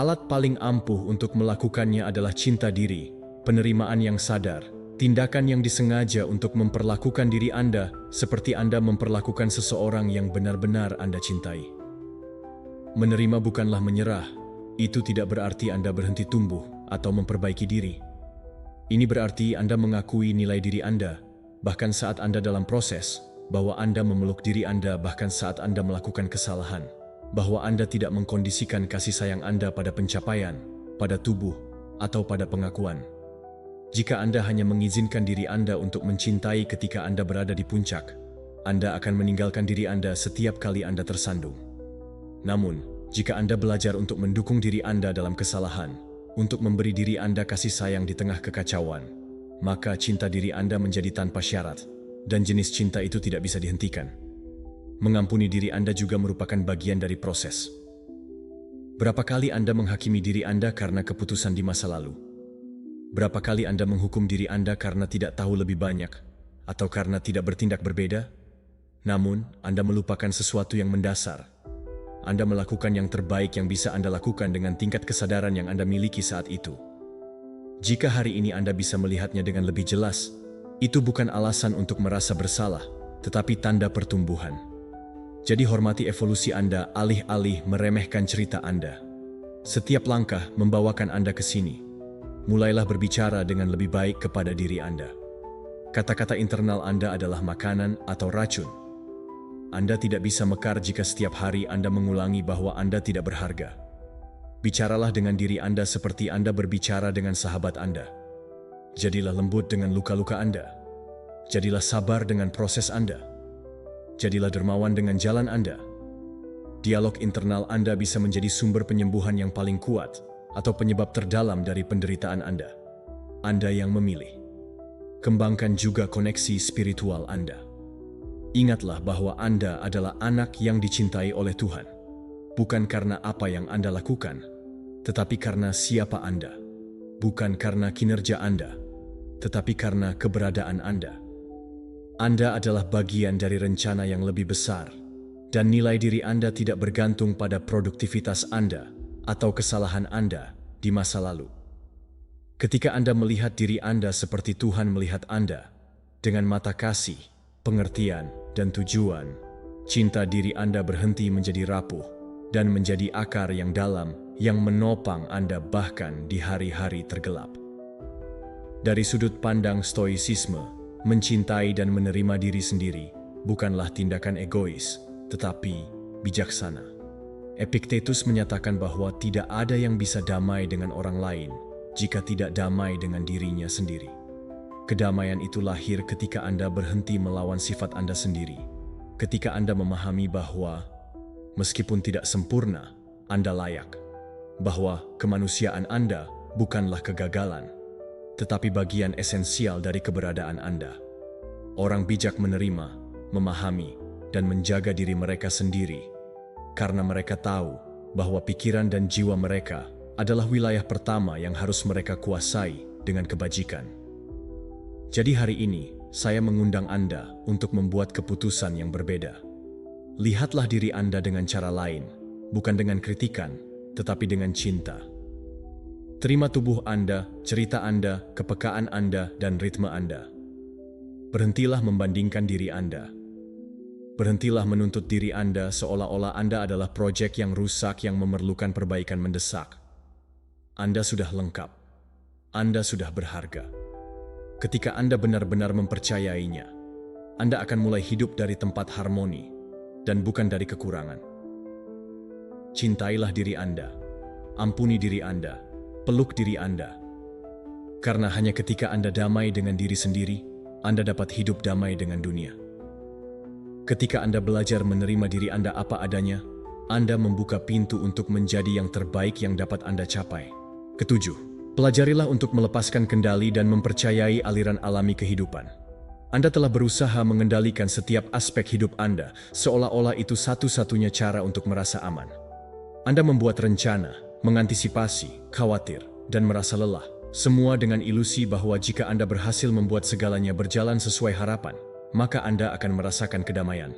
Alat paling ampuh untuk melakukannya adalah cinta diri, penerimaan yang sadar, tindakan yang disengaja untuk memperlakukan diri Anda seperti Anda memperlakukan seseorang yang benar-benar Anda cintai. Menerima bukanlah menyerah. Itu tidak berarti Anda berhenti tumbuh atau memperbaiki diri. Ini berarti Anda mengakui nilai diri Anda, bahkan saat Anda dalam proses, bahwa Anda memeluk diri Anda bahkan saat Anda melakukan kesalahan, bahwa Anda tidak mengkondisikan kasih sayang Anda pada pencapaian, pada tubuh, atau pada pengakuan. Jika Anda hanya mengizinkan diri Anda untuk mencintai ketika Anda berada di puncak, Anda akan meninggalkan diri Anda setiap kali Anda tersandung. Namun, jika Anda belajar untuk mendukung diri Anda dalam kesalahan, untuk memberi diri Anda kasih sayang di tengah kekacauan, maka cinta diri Anda menjadi tanpa syarat, dan jenis cinta itu tidak bisa dihentikan. Mengampuni diri Anda juga merupakan bagian dari proses. Berapa kali Anda menghakimi diri Anda karena keputusan di masa lalu? Berapa kali Anda menghukum diri Anda karena tidak tahu lebih banyak, atau karena tidak bertindak berbeda? Namun, Anda melupakan sesuatu yang mendasar. Anda melakukan yang terbaik yang bisa Anda lakukan dengan tingkat kesadaran yang Anda miliki saat itu. Jika hari ini Anda bisa melihatnya dengan lebih jelas, itu bukan alasan untuk merasa bersalah, tetapi tanda pertumbuhan. Jadi hormati evolusi Anda alih-alih meremehkan cerita Anda. Setiap langkah membawakan Anda ke sini. Mulailah berbicara dengan lebih baik kepada diri Anda. Kata-kata internal Anda adalah makanan atau racun. Anda tidak bisa mekar jika setiap hari Anda mengulangi bahwa Anda tidak berharga. Bicaralah dengan diri Anda seperti Anda berbicara dengan sahabat Anda. Jadilah lembut dengan luka-luka Anda. Jadilah sabar dengan proses Anda. Jadilah dermawan dengan jalan Anda. Dialog internal Anda bisa menjadi sumber penyembuhan yang paling kuat atau penyebab terdalam dari penderitaan Anda. Anda yang memilih. Kembangkan juga koneksi spiritual Anda. Ingatlah bahwa Anda adalah anak yang dicintai oleh Tuhan. Bukan karena apa yang Anda lakukan, tetapi karena siapa Anda. Bukan karena kinerja Anda, tetapi karena keberadaan Anda. Anda adalah bagian dari rencana yang lebih besar, dan nilai diri Anda tidak bergantung pada produktivitas Anda atau kesalahan Anda di masa lalu. Ketika Anda melihat diri Anda seperti Tuhan melihat Anda, dengan mata kasih, pengertian, dan tujuan, cinta diri Anda berhenti menjadi rapuh dan menjadi akar yang dalam yang menopang Anda bahkan di hari-hari tergelap. Dari sudut pandang stoisisme, mencintai dan menerima diri sendiri bukanlah tindakan egois, tetapi bijaksana. Epictetus menyatakan bahwa tidak ada yang bisa damai dengan orang lain jika tidak damai dengan dirinya sendiri. Kedamaian itu lahir ketika Anda berhenti melawan sifat Anda sendiri. Ketika Anda memahami bahwa, meskipun tidak sempurna, Anda layak. Bahwa kemanusiaan Anda bukanlah kegagalan, tetapi bagian esensial dari keberadaan Anda. Orang bijak menerima, memahami, dan menjaga diri mereka sendiri. karena mereka tahu bahwa pikiran dan jiwa mereka adalah wilayah pertama yang harus mereka kuasai dengan kebajikan. Jadi hari ini, saya mengundang Anda untuk membuat keputusan yang berbeda. Lihatlah diri Anda dengan cara lain, bukan dengan kritikan, tetapi dengan cinta. Terima tubuh Anda, cerita Anda, kepekaan Anda, dan ritme Anda. Berhentilah membandingkan diri Anda. Berhentilah menuntut diri Anda seolah-olah Anda adalah proyek yang rusak yang memerlukan perbaikan mendesak. Anda sudah lengkap. Anda sudah berharga. Ketika Anda benar-benar mempercayainya, Anda akan mulai hidup dari tempat harmoni dan bukan dari kekurangan. Cintailah diri Anda. Ampuni diri Anda. Peluk diri Anda. Karena hanya ketika Anda damai dengan diri sendiri, Anda dapat hidup damai dengan dunia. Ketika Anda belajar menerima diri Anda apa adanya, Anda membuka pintu untuk menjadi yang terbaik yang dapat Anda capai. Ketujuh, pelajarilah untuk melepaskan kendali dan mempercayai aliran alami kehidupan. Anda telah berusaha mengendalikan setiap aspek hidup Anda, seolah-olah itu satu-satunya cara untuk merasa aman. Anda membuat rencana, mengantisipasi, khawatir, dan merasa lelah. Semua dengan ilusi bahwa jika Anda berhasil membuat segalanya berjalan sesuai harapan, maka Anda akan merasakan kedamaian.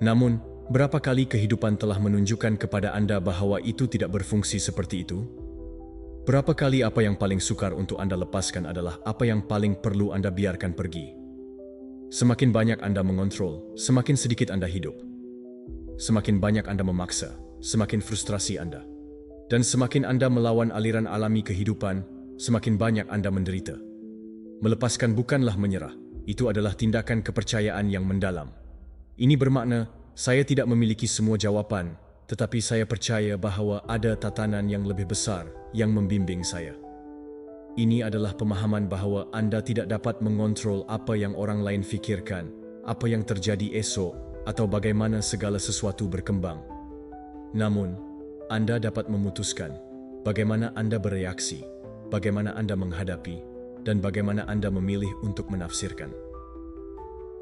Namun, berapa kali kehidupan telah menunjukkan kepada Anda bahwa itu tidak berfungsi seperti itu? Berapa kali apa yang paling sukar untuk Anda lepaskan adalah apa yang paling perlu Anda biarkan pergi? Semakin banyak Anda mengontrol, semakin sedikit Anda hidup. Semakin banyak Anda memaksa, semakin frustrasi Anda. Dan semakin Anda melawan aliran alami kehidupan, semakin banyak Anda menderita. Melepaskan bukanlah menyerah. Itu adalah tindakan kepercayaan yang mendalam. Ini bermakna, saya tidak memiliki semua jawaban, tetapi saya percaya bahwa ada tatanan yang lebih besar yang membimbing saya. Ini adalah pemahaman bahwa Anda tidak dapat mengontrol apa yang orang lain fikirkan, apa yang terjadi esok, atau bagaimana segala sesuatu berkembang. Namun, Anda dapat memutuskan bagaimana Anda bereaksi, bagaimana Anda menghadapi, dan bagaimana Anda memilih untuk menafsirkan.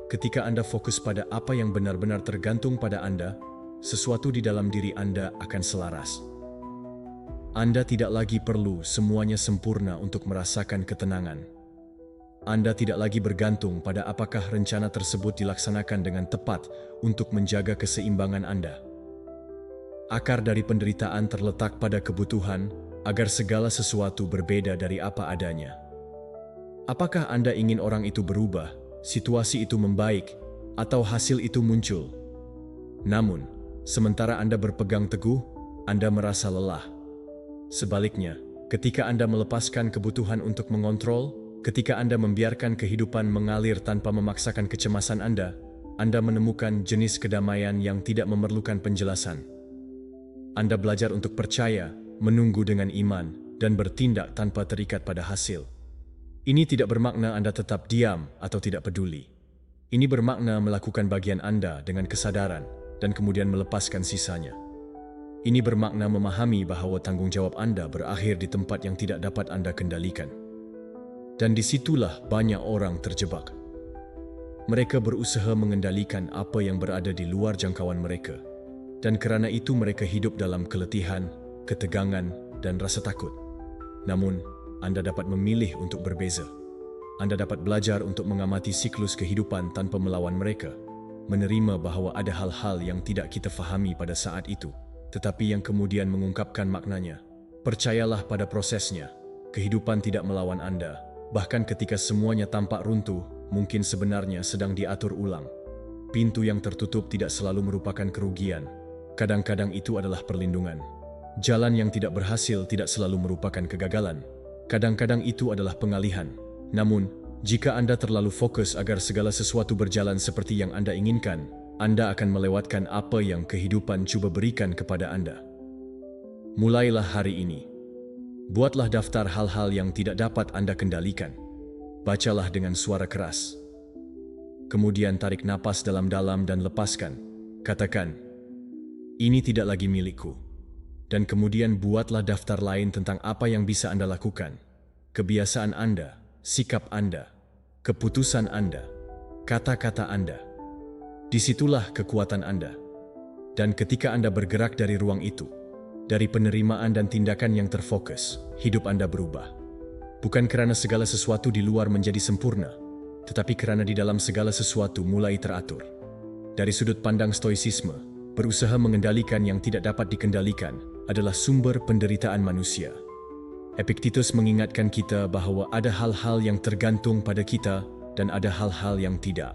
Ketika Anda fokus pada apa yang benar-benar tergantung pada Anda, sesuatu di dalam diri Anda akan selaras. Anda tidak lagi perlu semuanya sempurna untuk merasakan ketenangan. Anda tidak lagi bergantung pada apakah rencana tersebut dilaksanakan dengan tepat untuk menjaga keseimbangan Anda. Akar dari penderitaan terletak pada kebutuhan agar segala sesuatu berbeda dari apa adanya. Apakah Anda ingin orang itu berubah, situasi itu membaik, atau hasil itu muncul? Namun, sementara Anda berpegang teguh, Anda merasa lelah. Sebaliknya, ketika Anda melepaskan kebutuhan untuk mengontrol, ketika Anda membiarkan kehidupan mengalir tanpa memaksakan kecemasan Anda menemukan jenis kedamaian yang tidak memerlukan penjelasan. Anda belajar untuk percaya, menunggu dengan iman, dan bertindak tanpa terikat pada hasil. Ini tidak bermakna Anda tetap diam atau tidak peduli. Ini bermakna melakukan bagian Anda dengan kesadaran dan kemudian melepaskan sisanya. Ini bermakna memahami bahwa tanggung jawab Anda berakhir di tempat yang tidak dapat Anda kendalikan. Dan disitulah banyak orang terjebak. Mereka berusaha mengendalikan apa yang berada di luar jangkauan mereka. Dan kerana itu mereka hidup dalam keletihan, ketegangan, dan rasa takut. Namun, Anda dapat memilih untuk berbeza. Anda dapat belajar untuk mengamati siklus kehidupan tanpa melawan mereka, menerima bahwa ada hal-hal yang tidak kita fahami pada saat itu, tetapi yang kemudian mengungkapkan maknanya. Percayalah pada prosesnya. Kehidupan tidak melawan Anda. Bahkan ketika semuanya tampak runtuh, mungkin sebenarnya sedang diatur ulang. Pintu yang tertutup tidak selalu merupakan kerugian. Kadang-kadang itu adalah perlindungan. Jalan yang tidak berhasil tidak selalu merupakan kegagalan. Kadang-kadang itu adalah pengalihan. Namun, jika Anda terlalu fokus agar segala sesuatu berjalan seperti yang Anda inginkan, Anda akan melewatkan apa yang kehidupan coba berikan kepada Anda. Mulailah hari ini. Buatlah daftar hal-hal yang tidak dapat Anda kendalikan. Bacalah dengan suara keras. Kemudian tarik napas dalam-dalam dan lepaskan. Katakan, "Ini tidak lagi milikku." Dan kemudian buatlah daftar lain tentang apa yang bisa Anda lakukan. Kebiasaan Anda, sikap Anda, keputusan Anda, kata-kata Anda. Disitulah kekuatan Anda. Dan ketika Anda bergerak dari ruang itu, dari penerimaan dan tindakan yang terfokus, hidup Anda berubah. Bukan karena segala sesuatu di luar menjadi sempurna, tetapi karena di dalam segala sesuatu mulai teratur. Dari sudut pandang stoicisme, berusaha mengendalikan yang tidak dapat dikendalikan adalah sumber penderitaan manusia. Epictetus mengingatkan kita bahwa ada hal-hal yang tergantung pada kita dan ada hal-hal yang tidak.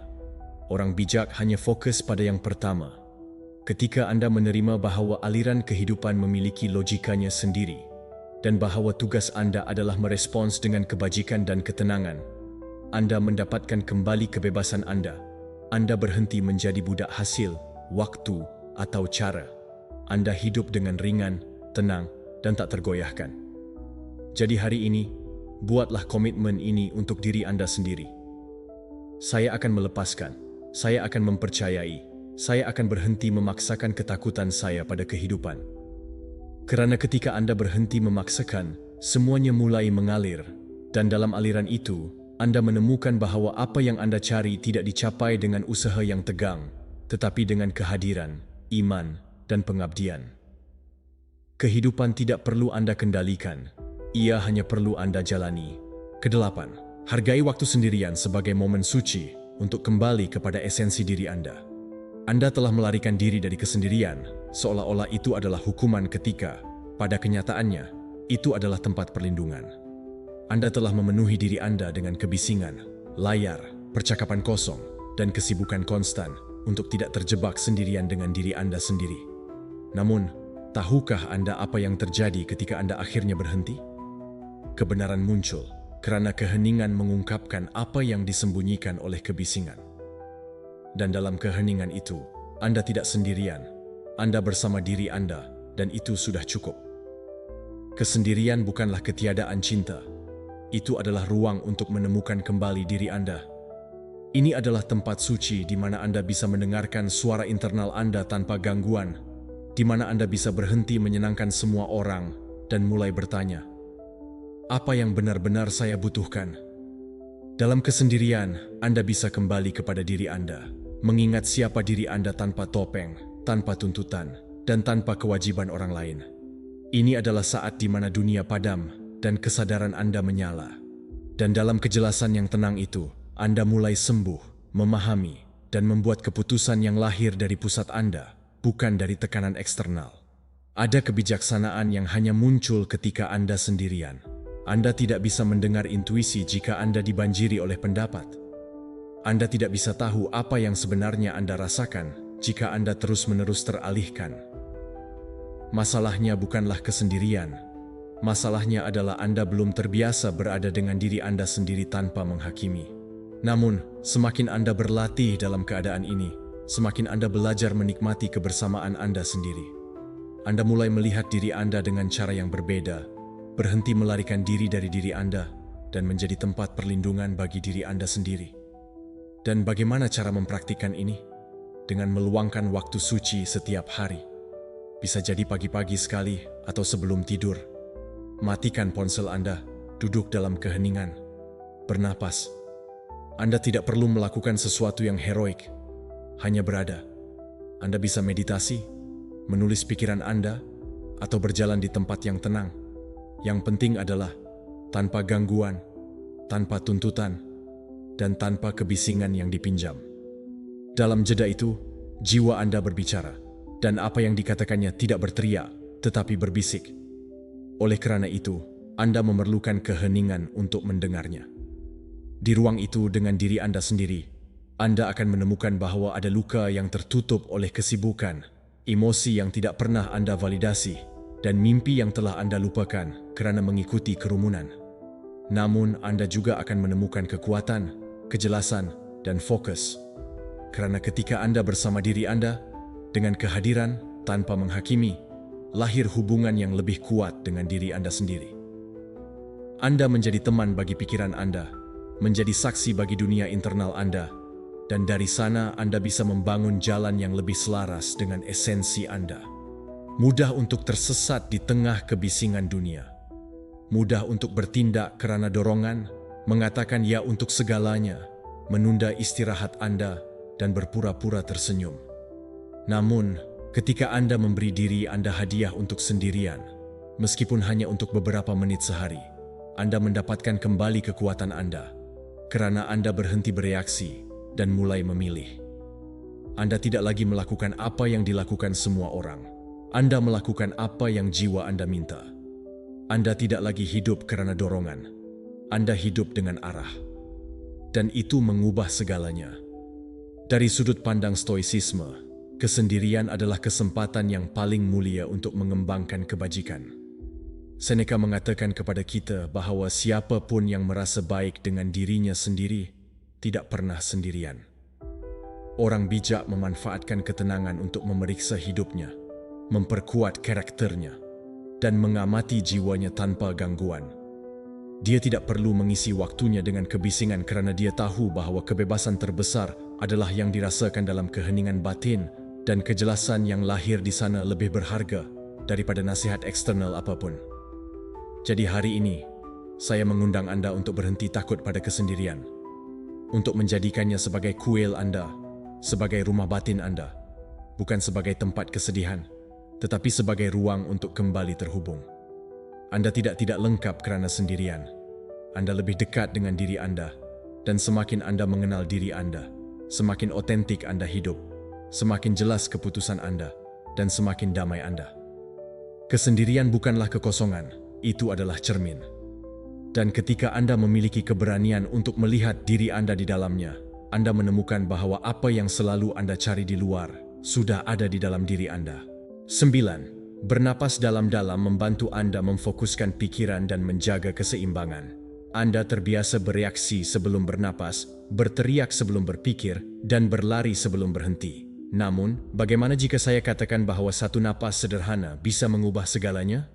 Orang bijak hanya fokus pada yang pertama. Ketika Anda menerima bahwa aliran kehidupan memiliki logikanya sendiri dan bahwa tugas Anda adalah merespons dengan kebajikan dan ketenangan, Anda mendapatkan kembali kebebasan Anda. Anda berhenti menjadi budak hasil, waktu, atau cara. Anda hidup dengan ringan, tenang, dan tak tergoyahkan. Jadi hari ini, buatlah komitmen ini untuk diri Anda sendiri. Saya akan melepaskan, saya akan mempercayai, saya akan berhenti memaksakan ketakutan saya pada kehidupan. Karena ketika Anda berhenti memaksakan, semuanya mulai mengalir, dan dalam aliran itu, Anda menemukan bahwa apa yang Anda cari tidak dicapai dengan usaha yang tegang, tetapi dengan kehadiran, iman, dan pengabdian. Kehidupan tidak perlu Anda kendalikan, ia hanya perlu Anda jalani. Kedelapan, hargai waktu sendirian sebagai momen suci untuk kembali kepada esensi diri Anda. Anda telah melarikan diri dari kesendirian, seolah-olah itu adalah hukuman ketika, pada kenyataannya, itu adalah tempat perlindungan. Anda telah memenuhi diri Anda dengan kebisingan, layar, percakapan kosong, dan kesibukan konstan untuk tidak terjebak sendirian dengan diri Anda sendiri. Namun, tahukah Anda apa yang terjadi ketika Anda akhirnya berhenti? Kebenaran muncul karena keheningan mengungkapkan apa yang disembunyikan oleh kebisingan. Dan dalam keheningan itu, Anda tidak sendirian. Anda bersama diri Anda, dan itu sudah cukup. Kesendirian bukanlah ketiadaan cinta. Itu adalah ruang untuk menemukan kembali diri Anda. Ini adalah tempat suci di mana Anda bisa mendengarkan suara internal Anda tanpa gangguan, di mana Anda bisa berhenti menyenangkan semua orang dan mulai bertanya, apa yang benar-benar saya butuhkan? Dalam kesendirian, Anda bisa kembali kepada diri Anda. Mengingat siapa diri Anda tanpa topeng, tanpa tuntutan, dan tanpa kewajiban orang lain. Ini adalah saat di mana dunia padam dan kesadaran Anda menyala. Dan dalam kejelasan yang tenang itu, Anda mulai sembuh, memahami, dan membuat keputusan yang lahir dari pusat Anda, bukan dari tekanan eksternal. Ada kebijaksanaan yang hanya muncul ketika Anda sendirian. Anda tidak bisa mendengar intuisi jika Anda dibanjiri oleh pendapat. Anda tidak bisa tahu apa yang sebenarnya Anda rasakan jika Anda terus-menerus teralihkan. Masalahnya bukanlah kesendirian. Masalahnya adalah Anda belum terbiasa berada dengan diri Anda sendiri tanpa menghakimi. Namun, semakin Anda berlatih dalam keadaan ini, semakin Anda belajar menikmati kebersamaan Anda sendiri. Anda mulai melihat diri Anda dengan cara yang berbeda, berhenti melarikan diri dari diri Anda, dan menjadi tempat perlindungan bagi diri Anda sendiri. Dan bagaimana cara mempraktikkan ini? Dengan meluangkan waktu suci setiap hari. Bisa jadi pagi-pagi sekali atau sebelum tidur. Matikan ponsel Anda, duduk dalam keheningan, bernapas. Anda tidak perlu melakukan sesuatu yang heroik, hanya berada. Anda bisa meditasi, menulis pikiran Anda, atau berjalan di tempat yang tenang. Yang penting adalah tanpa gangguan, tanpa tuntutan, dan tanpa kebisingan yang dipinjam. Dalam jeda itu, jiwa Anda berbicara, dan apa yang dikatakannya tidak berteriak, tetapi berbisik. Oleh karena itu, Anda memerlukan keheningan untuk mendengarnya. Di ruang itu dengan diri Anda sendiri, Anda akan menemukan bahwa ada luka yang tertutup oleh kesibukan, emosi yang tidak pernah Anda validasi, dan mimpi yang telah Anda lupakan karena mengikuti kerumunan. Namun, Anda juga akan menemukan kekuatan, kejelasan, dan fokus. Karena ketika Anda bersama diri Anda, dengan kehadiran tanpa menghakimi, lahir hubungan yang lebih kuat dengan diri Anda sendiri. Anda menjadi teman bagi pikiran Anda, menjadi saksi bagi dunia internal Anda, dan dari sana Anda bisa membangun jalan yang lebih selaras dengan esensi Anda. Mudah untuk tersesat di tengah kebisingan dunia. Mudah untuk bertindak karena dorongan, mengatakan ya untuk segalanya, menunda istirahat Anda, dan berpura-pura tersenyum. Namun, Ketika Anda memberi diri Anda hadiah untuk sendirian, meskipun hanya untuk beberapa menit sehari, Anda mendapatkan kembali kekuatan Anda, karena Anda berhenti bereaksi dan mulai memilih. Anda tidak lagi melakukan apa yang dilakukan semua orang. Anda melakukan apa yang jiwa Anda minta. Anda tidak lagi hidup karena dorongan. Anda hidup dengan arah. Dan itu mengubah segalanya. Dari sudut pandang stoicisme, kesendirian adalah kesempatan yang paling mulia untuk mengembangkan kebajikan. Seneca mengatakan kepada kita bahwa siapapun yang merasa baik dengan dirinya sendiri tidak pernah sendirian. Orang bijak memanfaatkan ketenangan untuk memeriksa hidupnya, memperkuat karakternya, dan mengamati jiwanya tanpa gangguan. Dia tidak perlu mengisi waktunya dengan kebisingan karena dia tahu bahwa kebebasan terbesar adalah yang dirasakan dalam keheningan batin, dan kejelasan yang lahir di sana lebih berharga daripada nasihat eksternal apapun. Jadi hari ini, saya mengundang Anda untuk berhenti takut pada kesendirian, untuk menjadikannya sebagai kuil Anda, sebagai rumah batin Anda, bukan sebagai tempat kesedihan, tetapi sebagai ruang untuk kembali terhubung. Anda tidak lengkap kerana sendirian. Anda lebih dekat dengan diri Anda, dan semakin Anda mengenal diri Anda, semakin otentik Anda hidup, semakin jelas keputusan Anda, dan semakin damai Anda. Kesendirian bukanlah kekosongan, itu adalah cermin. Dan ketika Anda memiliki keberanian untuk melihat diri Anda di dalamnya, Anda menemukan bahwa apa yang selalu Anda cari di luar sudah ada di dalam diri Anda. 9. Bernapas dalam-dalam membantu Anda memfokuskan pikiran dan menjaga keseimbangan. Anda terbiasa bereaksi sebelum bernapas, berteriak sebelum berpikir, dan berlari sebelum berhenti. Namun, bagaimana jika saya katakan bahwa satu napas sederhana bisa mengubah segalanya?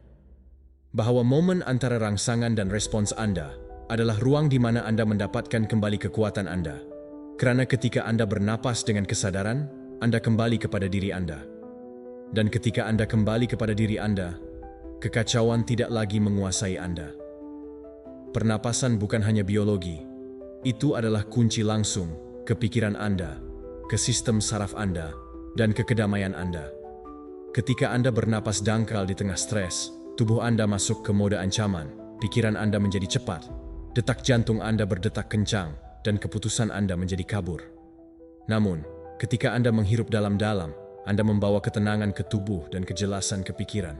Bahwa momen antara rangsangan dan respons Anda adalah ruang di mana Anda mendapatkan kembali kekuatan Anda. Kerana ketika Anda bernapas dengan kesadaran, Anda kembali kepada diri Anda. Dan ketika Anda kembali kepada diri Anda, kekacauan tidak lagi menguasai Anda. Pernapasan bukan hanya biologi, itu adalah kunci langsung ke pikiran Anda, ke sistem saraf Anda, dan ke kedamaian Anda. Ketika Anda bernapas dangkal di tengah stres, tubuh Anda masuk ke mode ancaman, pikiran Anda menjadi cepat, detak jantung Anda berdetak kencang, dan keputusan Anda menjadi kabur. Namun, ketika Anda menghirup dalam-dalam, Anda membawa ketenangan ke tubuh dan kejelasan ke pikiran.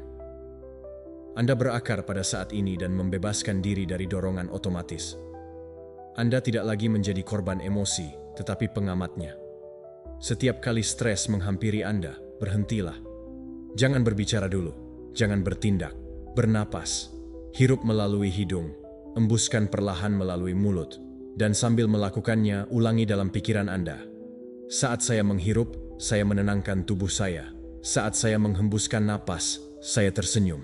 Anda berakar pada saat ini dan membebaskan diri dari dorongan otomatis. Anda tidak lagi menjadi korban emosi, tetapi pengamatnya. Setiap kali stres menghampiri Anda, berhentilah. Jangan berbicara dulu, jangan bertindak. Bernapas, hirup melalui hidung, embuskan perlahan melalui mulut, dan sambil melakukannya, ulangi dalam pikiran Anda. Saat saya menghirup, saya menenangkan tubuh saya. Saat saya menghembuskan napas, saya tersenyum.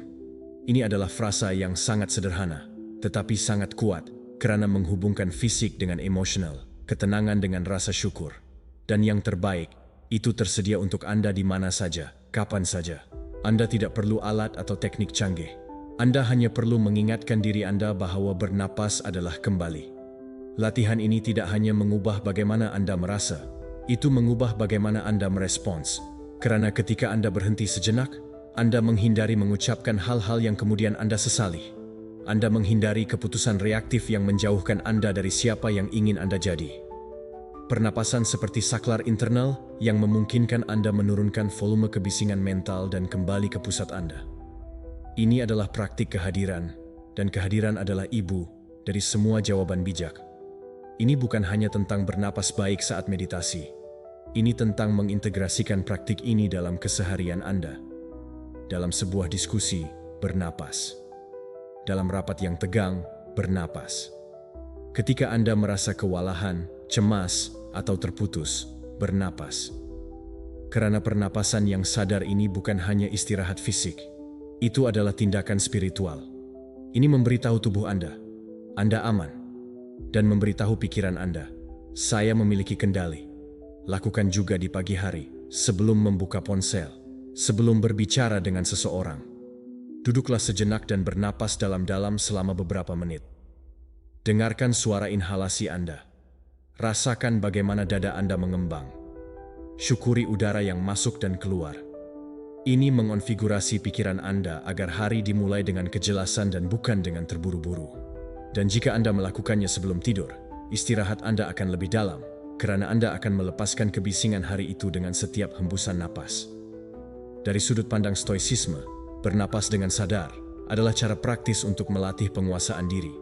Ini adalah frasa yang sangat sederhana, tetapi sangat kuat, kerana menghubungkan fisik dengan emosional, ketenangan dengan rasa syukur. Dan yang terbaik, itu tersedia untuk Anda di mana saja, kapan saja. Anda tidak perlu alat atau teknik canggih. Anda hanya perlu mengingatkan diri Anda bahwa bernapas adalah kembali. Latihan ini tidak hanya mengubah bagaimana Anda merasa, itu mengubah bagaimana Anda merespons. Kerana ketika Anda berhenti sejenak, Anda menghindari mengucapkan hal-hal yang kemudian Anda sesali. Anda menghindari keputusan reaktif yang menjauhkan Anda dari siapa yang ingin Anda jadi. Pernapasan seperti saklar internal yang memungkinkan Anda menurunkan volume kebisingan mental dan kembali ke pusat Anda. Ini adalah praktik kehadiran, dan kehadiran adalah ibu dari semua jawaban bijak. Ini bukan hanya tentang bernapas baik saat meditasi. Ini tentang mengintegrasikan praktik ini dalam keseharian Anda. Dalam sebuah diskusi, bernapas. Dalam rapat yang tegang, bernapas. Ketika Anda merasa kewalahan, cemas, atau terputus, bernapas. Karena pernapasan yang sadar ini bukan hanya istirahat fisik. Itu adalah tindakan spiritual. Ini memberitahu tubuh Anda aman, dan memberitahu pikiran Anda, saya memiliki kendali. Lakukan juga di pagi hari, sebelum membuka ponsel, sebelum berbicara dengan seseorang. Duduklah sejenak dan bernapas dalam-dalam selama beberapa menit. Dengarkan suara inhalasi Anda. Rasakan bagaimana dada Anda mengembang. Syukuri udara yang masuk dan keluar. Ini mengonfigurasi pikiran Anda agar hari dimulai dengan kejelasan dan bukan dengan terburu-buru. Dan jika Anda melakukannya sebelum tidur, istirahat Anda akan lebih dalam, karena Anda akan melepaskan kebisingan hari itu dengan setiap hembusan napas. Dari sudut pandang stoicisme, bernapas dengan sadar adalah cara praktis untuk melatih penguasaan diri.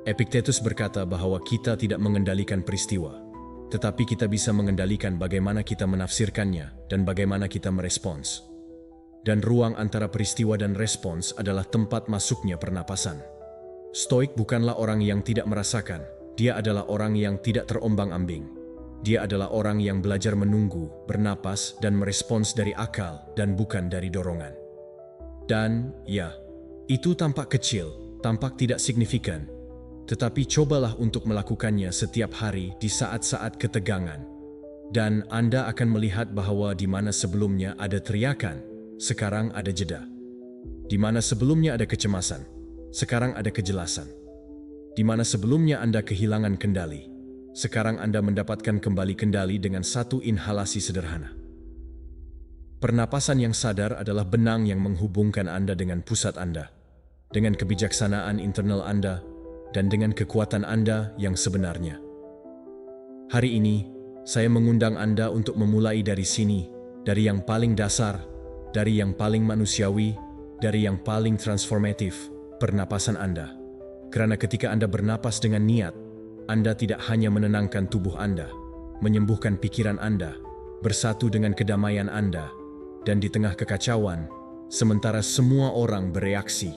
Epictetus berkata bahwa kita tidak mengendalikan peristiwa, tetapi kita bisa mengendalikan bagaimana kita menafsirkannya dan bagaimana kita merespons. Dan ruang antara peristiwa dan respons adalah tempat masuknya pernapasan. Stoik bukanlah orang yang tidak merasakan, dia adalah orang yang tidak terombang-ambing. Dia adalah orang yang belajar menunggu, bernapas, dan merespons dari akal dan bukan dari dorongan. Dan, ya, itu tampak kecil, tampak tidak signifikan, tetapi cobalah untuk melakukannya setiap hari di saat-saat ketegangan. Dan Anda akan melihat bahwa di mana sebelumnya ada teriakan, sekarang ada jeda. Di mana sebelumnya ada kecemasan, sekarang ada kejelasan. Di mana sebelumnya Anda kehilangan kendali, sekarang Anda mendapatkan kembali kendali dengan satu inhalasi sederhana. Pernapasan yang sadar adalah benang yang menghubungkan Anda dengan pusat Anda, dengan kebijaksanaan internal Anda, dan dengan kekuatan Anda yang sebenarnya. Hari ini, saya mengundang Anda untuk memulai dari sini, dari yang paling dasar, dari yang paling manusiawi, dari yang paling transformatif, pernapasan Anda. Karena ketika Anda bernapas dengan niat, Anda tidak hanya menenangkan tubuh Anda, menyembuhkan pikiran Anda, bersatu dengan kedamaian Anda, dan di tengah kekacauan, sementara semua orang bereaksi,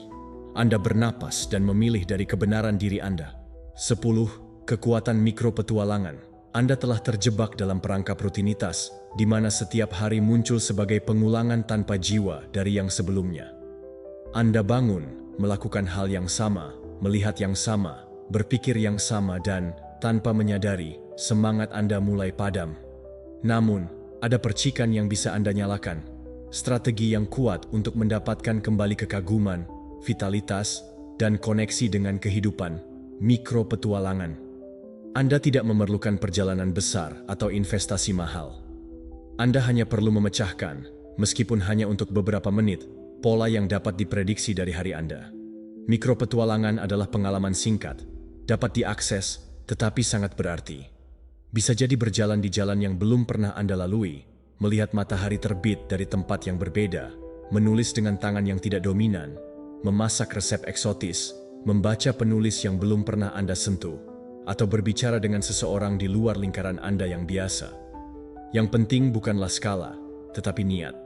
Anda bernapas dan memilih dari kebenaran diri Anda. 10. Kekuatan mikro petualangan. Anda telah terjebak dalam perangkap rutinitas, di mana setiap hari muncul sebagai pengulangan tanpa jiwa dari yang sebelumnya. Anda bangun, melakukan hal yang sama, melihat yang sama, berpikir yang sama dan, tanpa menyadari, semangat Anda mulai padam. Namun, ada percikan yang bisa Anda nyalakan, strategi yang kuat untuk mendapatkan kembali kekaguman, vitalitas, dan koneksi dengan kehidupan, mikro petualangan. Anda tidak memerlukan perjalanan besar atau investasi mahal. Anda hanya perlu memecahkan, meskipun hanya untuk beberapa menit, pola yang dapat diprediksi dari hari Anda. Mikro petualangan adalah pengalaman singkat, dapat diakses, tetapi sangat berarti. Bisa jadi berjalan di jalan yang belum pernah Anda lalui, melihat matahari terbit dari tempat yang berbeda, menulis dengan tangan yang tidak dominan, memasak resep eksotis, membaca penulis yang belum pernah Anda sentuh, atau berbicara dengan seseorang di luar lingkaran Anda yang biasa. Yang penting bukanlah skala, tetapi niat.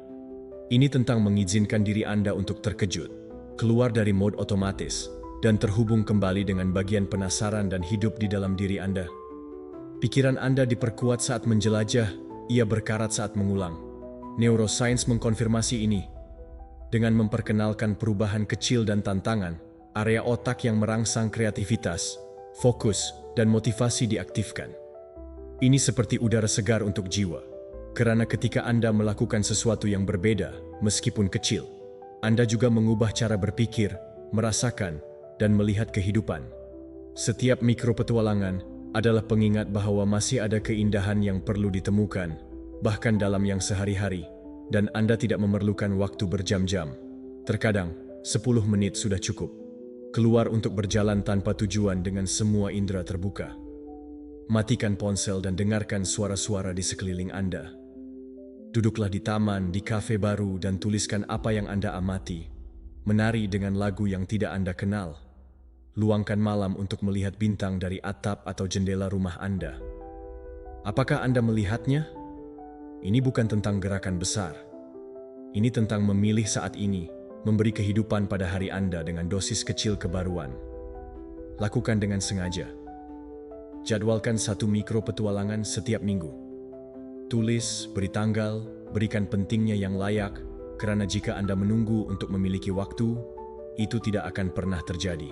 Ini tentang mengizinkan diri Anda untuk terkejut, keluar dari mode otomatis, dan terhubung kembali dengan bagian penasaran dan hidup di dalam diri Anda. Pikiran Anda diperkuat saat menjelajah, ia berkarat saat mengulang. Neuroscience mengkonfirmasi ini. Dengan memperkenalkan perubahan kecil dan tantangan, area otak yang merangsang kreativitas, fokus, dan motivasi diaktifkan. Ini seperti udara segar untuk jiwa, karena ketika Anda melakukan sesuatu yang berbeda, meskipun kecil, Anda juga mengubah cara berpikir, merasakan, dan melihat kehidupan. Setiap mikro petualangan adalah pengingat bahwa masih ada keindahan yang perlu ditemukan, bahkan dalam yang sehari-hari, dan Anda tidak memerlukan waktu berjam-jam. Terkadang, 10 menit sudah cukup. Keluar untuk berjalan tanpa tujuan dengan semua indera terbuka. Matikan ponsel dan dengarkan suara-suara di sekeliling Anda. Duduklah di taman, di kafe baru dan tuliskan apa yang Anda amati. Menari dengan lagu yang tidak Anda kenal. Luangkan malam untuk melihat bintang dari atap atau jendela rumah Anda. Apakah Anda melihatnya? Ini bukan tentang gerakan besar. Ini tentang memilih saat ini, memberi kehidupan pada hari Anda dengan dosis kecil kebaruan. Lakukan dengan sengaja. Jadwalkan satu mikro petualangan setiap minggu. Tulis, beri tanggal, berikan pentingnya yang layak, karena jika Anda menunggu untuk memiliki waktu, itu tidak akan pernah terjadi.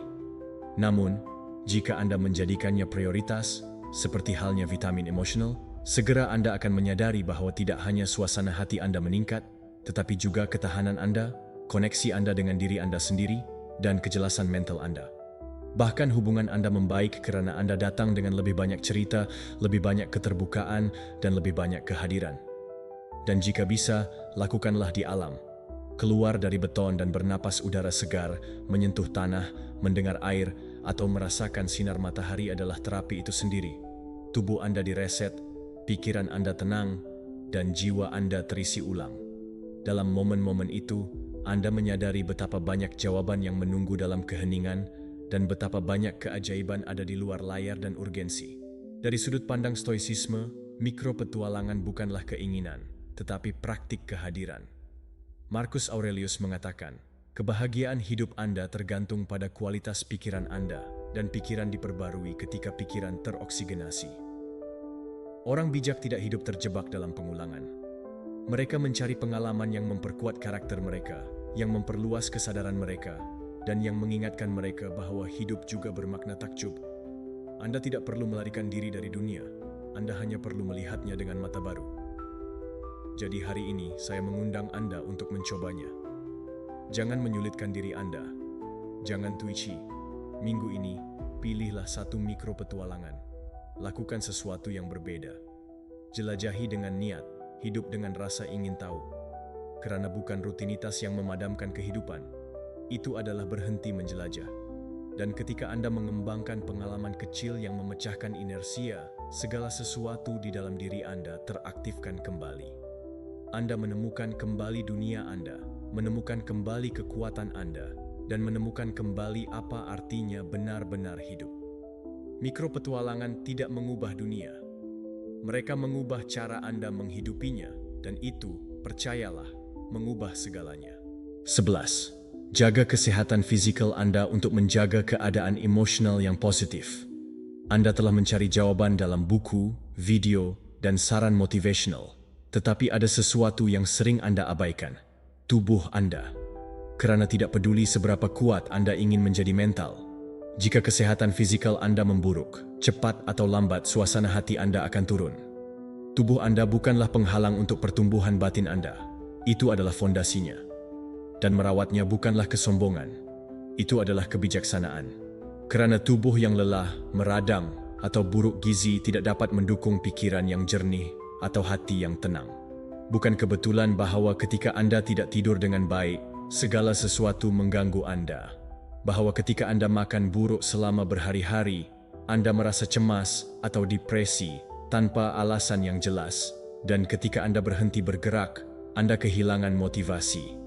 Namun, jika Anda menjadikannya prioritas, seperti halnya vitamin emosional, segera Anda akan menyadari bahwa tidak hanya suasana hati Anda meningkat, tetapi juga ketahanan Anda, koneksi Anda dengan diri Anda sendiri, dan kejelasan mental Anda. Bahkan hubungan Anda membaik karena Anda datang dengan lebih banyak cerita, lebih banyak keterbukaan, dan lebih banyak kehadiran. Dan jika bisa, lakukanlah di alam, keluar dari beton dan bernapas udara segar, menyentuh tanah, mendengar air, atau merasakan sinar matahari adalah terapi itu sendiri. Tubuh Anda direset, pikiran Anda tenang, dan jiwa Anda terisi ulang. Dalam momen-momen itu, Anda menyadari betapa banyak jawaban yang menunggu dalam keheningan dan betapa banyak keajaiban ada di luar layar dan urgensi. Dari sudut pandang stoicisme, mikropetualangan bukanlah keinginan, tetapi praktik kehadiran. Marcus Aurelius mengatakan, kebahagiaan hidup Anda tergantung pada kualitas pikiran Anda, dan pikiran diperbarui ketika pikiran teroksigenasi. Orang bijak tidak hidup terjebak dalam pengulangan. Mereka mencari pengalaman yang memperkuat karakter mereka, yang memperluas kesadaran mereka, dan yang mengingatkan mereka bahwa hidup juga bermakna takjub. Anda tidak perlu melarikan diri dari dunia, Anda hanya perlu melihatnya dengan mata baru. Jadi hari ini saya mengundang Anda untuk mencobanya. Jangan menyulitkan diri Anda. Jangan twitchy. Minggu ini, pilihlah satu mikropetualangan. Lakukan sesuatu yang berbeda. Jelajahi dengan niat, hidup dengan rasa ingin tahu. Karena bukan rutinitas yang memadamkan kehidupan. Itu adalah berhenti menjelajah. Dan ketika Anda mengembangkan pengalaman kecil yang memecahkan inersia, segala sesuatu di dalam diri Anda teraktifkan kembali. Anda menemukan kembali dunia Anda, menemukan kembali kekuatan Anda, dan menemukan kembali apa artinya benar-benar hidup. Mikropetualangan tidak mengubah dunia. Mereka mengubah cara Anda menghidupinya, dan itu, percayalah, mengubah segalanya. 11. Jaga kesehatan fisikal Anda untuk menjaga keadaan emosional yang positif. Anda telah mencari jawaban dalam buku, video, dan saran motivational. Tetapi ada sesuatu yang sering Anda abaikan, tubuh Anda. Karena tidak peduli seberapa kuat Anda ingin menjadi mental, jika kesehatan fisikal Anda memburuk, cepat atau lambat suasana hati Anda akan turun. Tubuh Anda bukanlah penghalang untuk pertumbuhan batin Anda, itu adalah fondasinya. Dan merawatnya bukanlah kesombongan, itu adalah kebijaksanaan. Karena tubuh yang lelah, meradang, atau buruk gizi tidak dapat mendukung pikiran yang jernih atau hati yang tenang. Bukan kebetulan bahwa ketika Anda tidak tidur dengan baik, segala sesuatu mengganggu Anda. Bahwa ketika Anda makan buruk selama berhari-hari, Anda merasa cemas atau depresi tanpa alasan yang jelas. Dan ketika Anda berhenti bergerak, Anda kehilangan motivasi.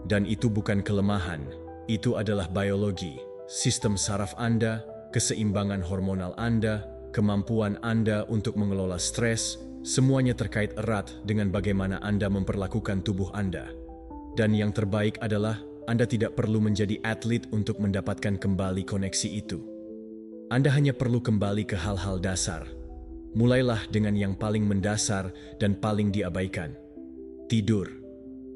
Dan itu bukan kelemahan, itu adalah biologi, sistem saraf Anda, keseimbangan hormonal Anda, kemampuan Anda untuk mengelola stres, semuanya terkait erat dengan bagaimana Anda memperlakukan tubuh Anda. Dan yang terbaik adalah Anda tidak perlu menjadi atlet untuk mendapatkan kembali koneksi itu. Anda hanya perlu kembali ke hal-hal dasar. Mulailah dengan yang paling mendasar dan paling diabaikan. Tidur.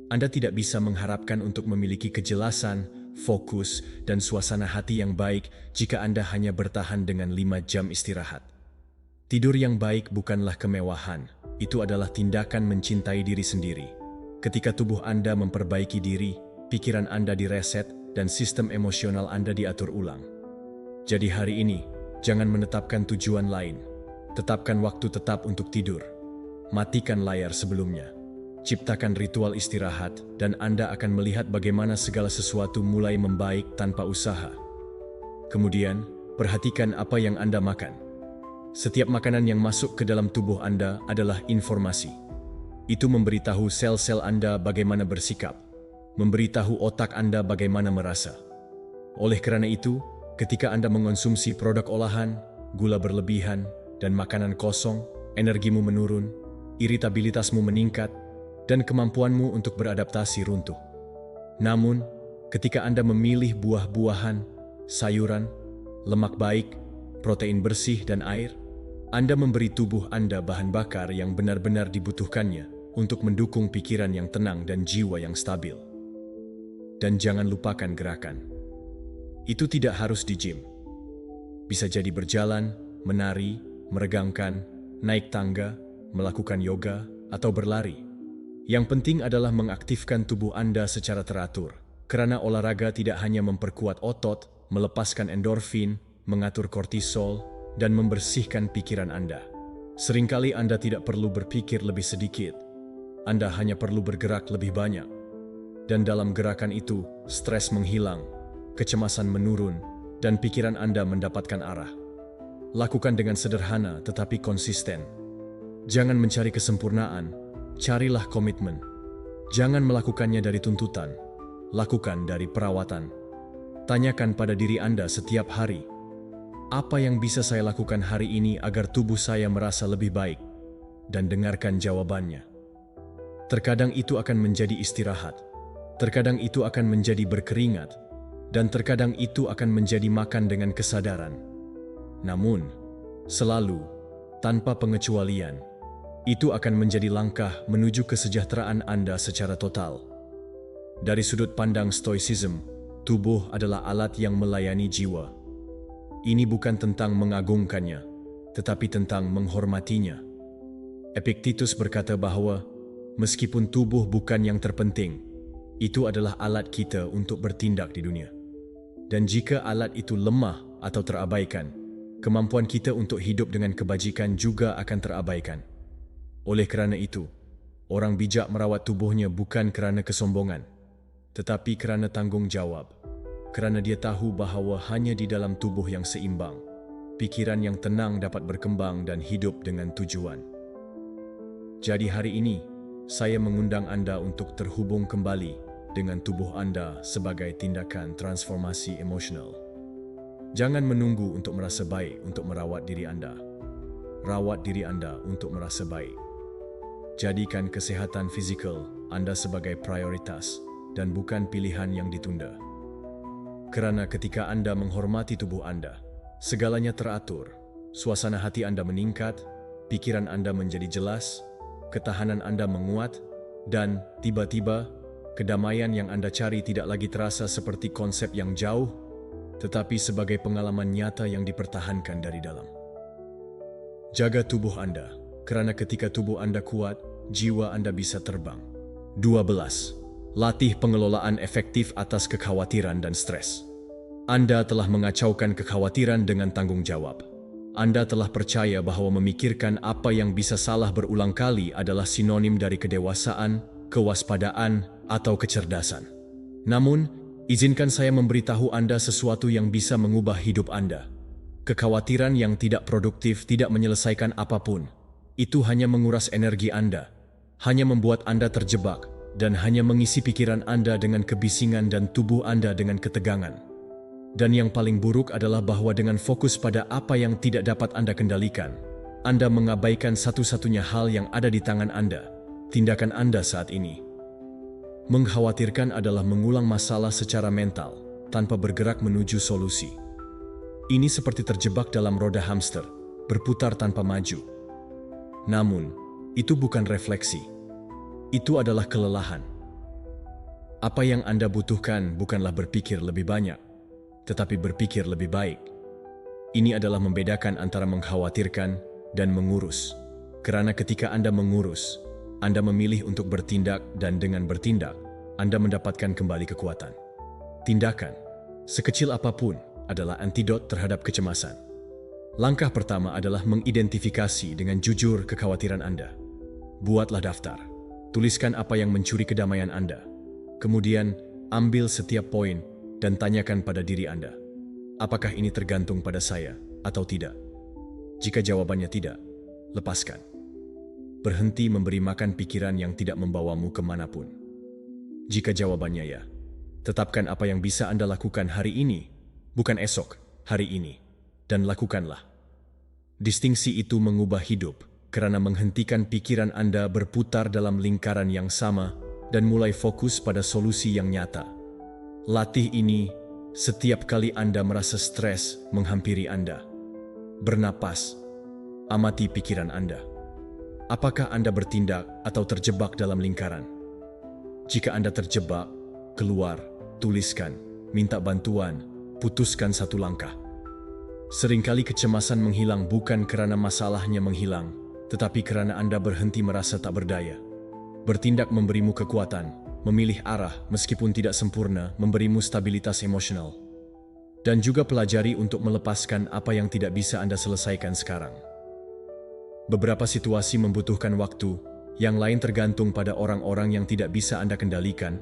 Anda tidak bisa mengharapkan untuk memiliki kejelasan, fokus, dan suasana hati yang baik jika Anda hanya bertahan dengan 5 jam istirahat. Tidur yang baik bukanlah kemewahan, itu adalah tindakan mencintai diri sendiri. Ketika tubuh Anda memperbaiki diri, pikiran Anda direset, dan sistem emosional Anda diatur ulang. Jadi hari ini, jangan menetapkan tujuan lain. Tetapkan waktu tetap untuk tidur. Matikan layar sebelumnya. Ciptakan ritual istirahat, dan Anda akan melihat bagaimana segala sesuatu mulai membaik tanpa usaha. Kemudian, perhatikan apa yang Anda makan. Setiap makanan yang masuk ke dalam tubuh Anda adalah informasi. Itu memberitahu sel-sel Anda bagaimana bersikap, memberitahu otak Anda bagaimana merasa. Oleh karena itu, ketika Anda mengonsumsi produk olahan, gula berlebihan, dan makanan kosong, energimu menurun, iritabilitasmu meningkat, dan kemampuanmu untuk beradaptasi runtuh. Namun, ketika Anda memilih buah-buahan, sayuran, lemak baik, protein bersih, dan air, Anda memberi tubuh Anda bahan bakar yang benar-benar dibutuhkannya untuk mendukung pikiran yang tenang dan jiwa yang stabil. Dan jangan lupakan gerakan. Itu tidak harus di gym. Bisa jadi berjalan, menari, meregangkan, naik tangga, melakukan yoga, atau berlari. Yang penting adalah mengaktifkan tubuh Anda secara teratur, karena olahraga tidak hanya memperkuat otot, melepaskan endorfin, mengatur kortisol, dan membersihkan pikiran Anda. Seringkali Anda tidak perlu berpikir lebih sedikit. Anda hanya perlu bergerak lebih banyak. Dan dalam gerakan itu, stres menghilang, kecemasan menurun, dan pikiran Anda mendapatkan arah. Lakukan dengan sederhana tetapi konsisten. Jangan mencari kesempurnaan, carilah komitmen. Jangan melakukannya dari tuntutan, lakukan dari perawatan. Tanyakan pada diri Anda setiap hari, apa yang bisa saya lakukan hari ini agar tubuh saya merasa lebih baik? Dan dengarkan jawabannya. Terkadang itu akan menjadi istirahat, terkadang itu akan menjadi berkeringat, dan terkadang itu akan menjadi makan dengan kesadaran. Namun, selalu, tanpa pengecualian, itu akan menjadi langkah menuju kesejahteraan Anda secara total. Dari sudut pandang Stoicism, tubuh adalah alat yang melayani jiwa. Ini bukan tentang mengagungkannya, tetapi tentang menghormatinya. Epictetus berkata bahwa, meskipun tubuh bukan yang terpenting, itu adalah alat kita untuk bertindak di dunia. Dan jika alat itu lemah atau terabaikan, kemampuan kita untuk hidup dengan kebajikan juga akan terabaikan. Oleh kerana itu, orang bijak merawat tubuhnya bukan kerana kesombongan, tetapi kerana tanggung jawab. Kerana dia tahu bahawa hanya di dalam tubuh yang seimbang, pikiran yang tenang dapat berkembang dan hidup dengan tujuan. Jadi hari ini, saya mengundang Anda untuk terhubung kembali dengan tubuh Anda sebagai tindakan transformasi emosional. Jangan menunggu untuk merasa baik untuk merawat diri Anda. Rawat diri Anda untuk merasa baik. Jadikan kesehatan fizikal Anda sebagai prioritas dan bukan pilihan yang ditunda. Kerana ketika Anda menghormati tubuh Anda, segalanya teratur, suasana hati Anda meningkat, pikiran Anda menjadi jelas, ketahanan Anda menguat, dan tiba-tiba, kedamaian yang Anda cari tidak lagi terasa seperti konsep yang jauh, tetapi sebagai pengalaman nyata yang dipertahankan dari dalam. Jaga tubuh Anda, kerana ketika tubuh Anda kuat, jiwa Anda bisa terbang. 12. Latih pengelolaan efektif atas kekhawatiran dan stres. Anda telah mengacaukan kekhawatiran dengan tanggung jawab. Anda telah percaya bahawa memikirkan apa yang bisa salah berulang kali adalah sinonim dari kedewasaan, kewaspadaan, atau kecerdasan. Namun, izinkan saya memberitahu Anda sesuatu yang bisa mengubah hidup Anda. Kekhawatiran yang tidak produktif tidak menyelesaikan apapun. Itu hanya menguras energi Anda, hanya membuat Anda terjebak, dan hanya mengisi pikiran Anda dengan kebisingan dan tubuh Anda dengan ketegangan. Dan yang paling buruk adalah bahwa dengan fokus pada apa yang tidak dapat Anda kendalikan, Anda mengabaikan satu-satunya hal yang ada di tangan Anda, tindakan Anda saat ini. Mengkhawatirkan adalah mengulang masalah secara mental, tanpa bergerak menuju solusi. Ini seperti terjebak dalam roda hamster, berputar tanpa maju. Namun, itu bukan refleksi. Itu adalah kelelahan. Apa yang Anda butuhkan bukanlah berpikir lebih banyak, tetapi berpikir lebih baik. Ini adalah membedakan antara mengkhawatirkan dan mengurus. Kerana ketika Anda mengurus, Anda memilih untuk bertindak dan dengan bertindak, Anda mendapatkan kembali kekuatan. Tindakan, sekecil apapun, adalah antidot terhadap kecemasan. Langkah pertama adalah mengidentifikasi dengan jujur kekhawatiran Anda. Buatlah daftar. Tuliskan apa yang mencuri kedamaian Anda. Kemudian, ambil setiap poin dan tanyakan pada diri Anda, apakah ini tergantung pada saya atau tidak? Jika jawabannya tidak, lepaskan. Berhenti memberi makan pikiran yang tidak membawamu kemanapun. Jika jawabannya ya, tetapkan apa yang bisa Anda lakukan hari ini, bukan esok, hari ini, dan lakukanlah. Distingsi itu mengubah hidup, kerana menghentikan pikiran Anda berputar dalam lingkaran yang sama dan mulai fokus pada solusi yang nyata. Latih ini setiap kali Anda merasa stres menghampiri Anda. Bernapas, amati pikiran Anda. Apakah Anda bertindak atau terjebak dalam lingkaran? Jika Anda terjebak, keluar, tuliskan, minta bantuan, putuskan satu langkah. Seringkali kecemasan menghilang bukan kerana masalahnya menghilang, tetapi kerana Anda berhenti merasa tak berdaya. Bertindak memberimu kekuatan. Memilih arah meskipun tidak sempurna memberimu stabilitas emosional. Dan juga pelajari untuk melepaskan apa yang tidak bisa Anda selesaikan sekarang. Beberapa situasi membutuhkan waktu, yang lain tergantung pada orang-orang yang tidak bisa Anda kendalikan,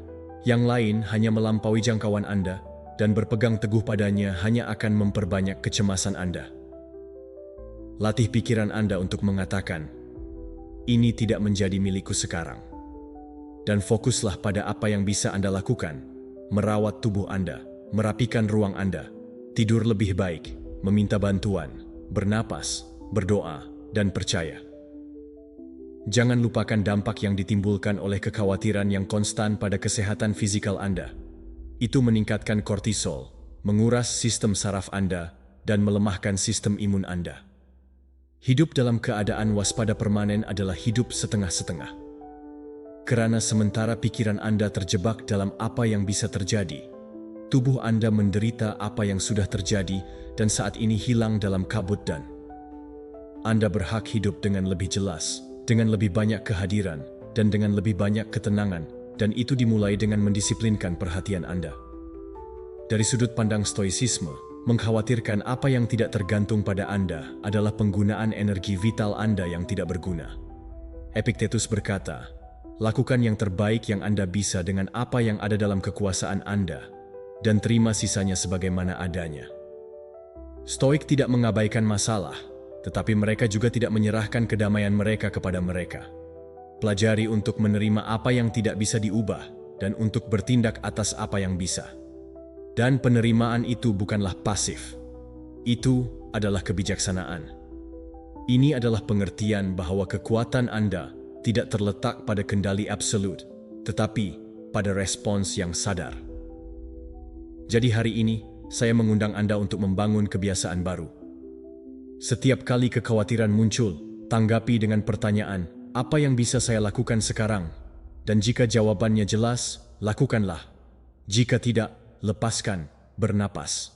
Yang lain hanya melampaui jangkauan Anda, dan berpegang teguh padanya hanya akan memperbanyak kecemasan Anda. Latih pikiran Anda untuk mengatakan, "Ini tidak menjadi milikku sekarang." Dan fokuslah pada apa yang bisa Anda lakukan, merawat tubuh Anda, merapikan ruang Anda, tidur lebih baik, meminta bantuan, bernapas, berdoa, dan percaya. Jangan lupakan dampak yang ditimbulkan oleh kekhawatiran yang konstan pada kesehatan fisikal Anda. Itu meningkatkan kortisol, menguras sistem saraf Anda, dan melemahkan sistem imun Anda. Hidup dalam keadaan waspada permanen adalah hidup setengah-setengah. Karena sementara pikiran Anda terjebak dalam apa yang bisa terjadi, tubuh Anda menderita apa yang sudah terjadi dan saat ini hilang dalam kabut dan Anda berhak hidup dengan lebih jelas, dengan lebih banyak kehadiran, dan dengan lebih banyak ketenangan, dan itu dimulai dengan mendisiplinkan perhatian Anda. Dari sudut pandang stoisisme, mengkhawatirkan apa yang tidak tergantung pada Anda adalah penggunaan energi vital Anda yang tidak berguna. Epictetus berkata, "Lakukan yang terbaik yang Anda bisa dengan apa yang ada dalam kekuasaan Anda, dan terima sisanya sebagaimana adanya." Stoik tidak mengabaikan masalah, tetapi mereka juga tidak menyerahkan kedamaian mereka kepada mereka. Pelajari untuk menerima apa yang tidak bisa diubah dan untuk bertindak atas apa yang bisa. Dan penerimaan itu bukanlah pasif. Itu adalah kebijaksanaan. Ini adalah pengertian bahwa kekuatan Anda tidak terletak pada kendali absolut, tetapi pada respons yang sadar. Jadi hari ini, saya mengundang Anda untuk membangun kebiasaan baru. Setiap kali kekhawatiran muncul, tanggapi dengan pertanyaan, "Apa yang bisa saya lakukan sekarang?" Dan jika jawabannya jelas, lakukanlah. Jika tidak, lepaskan, bernapas.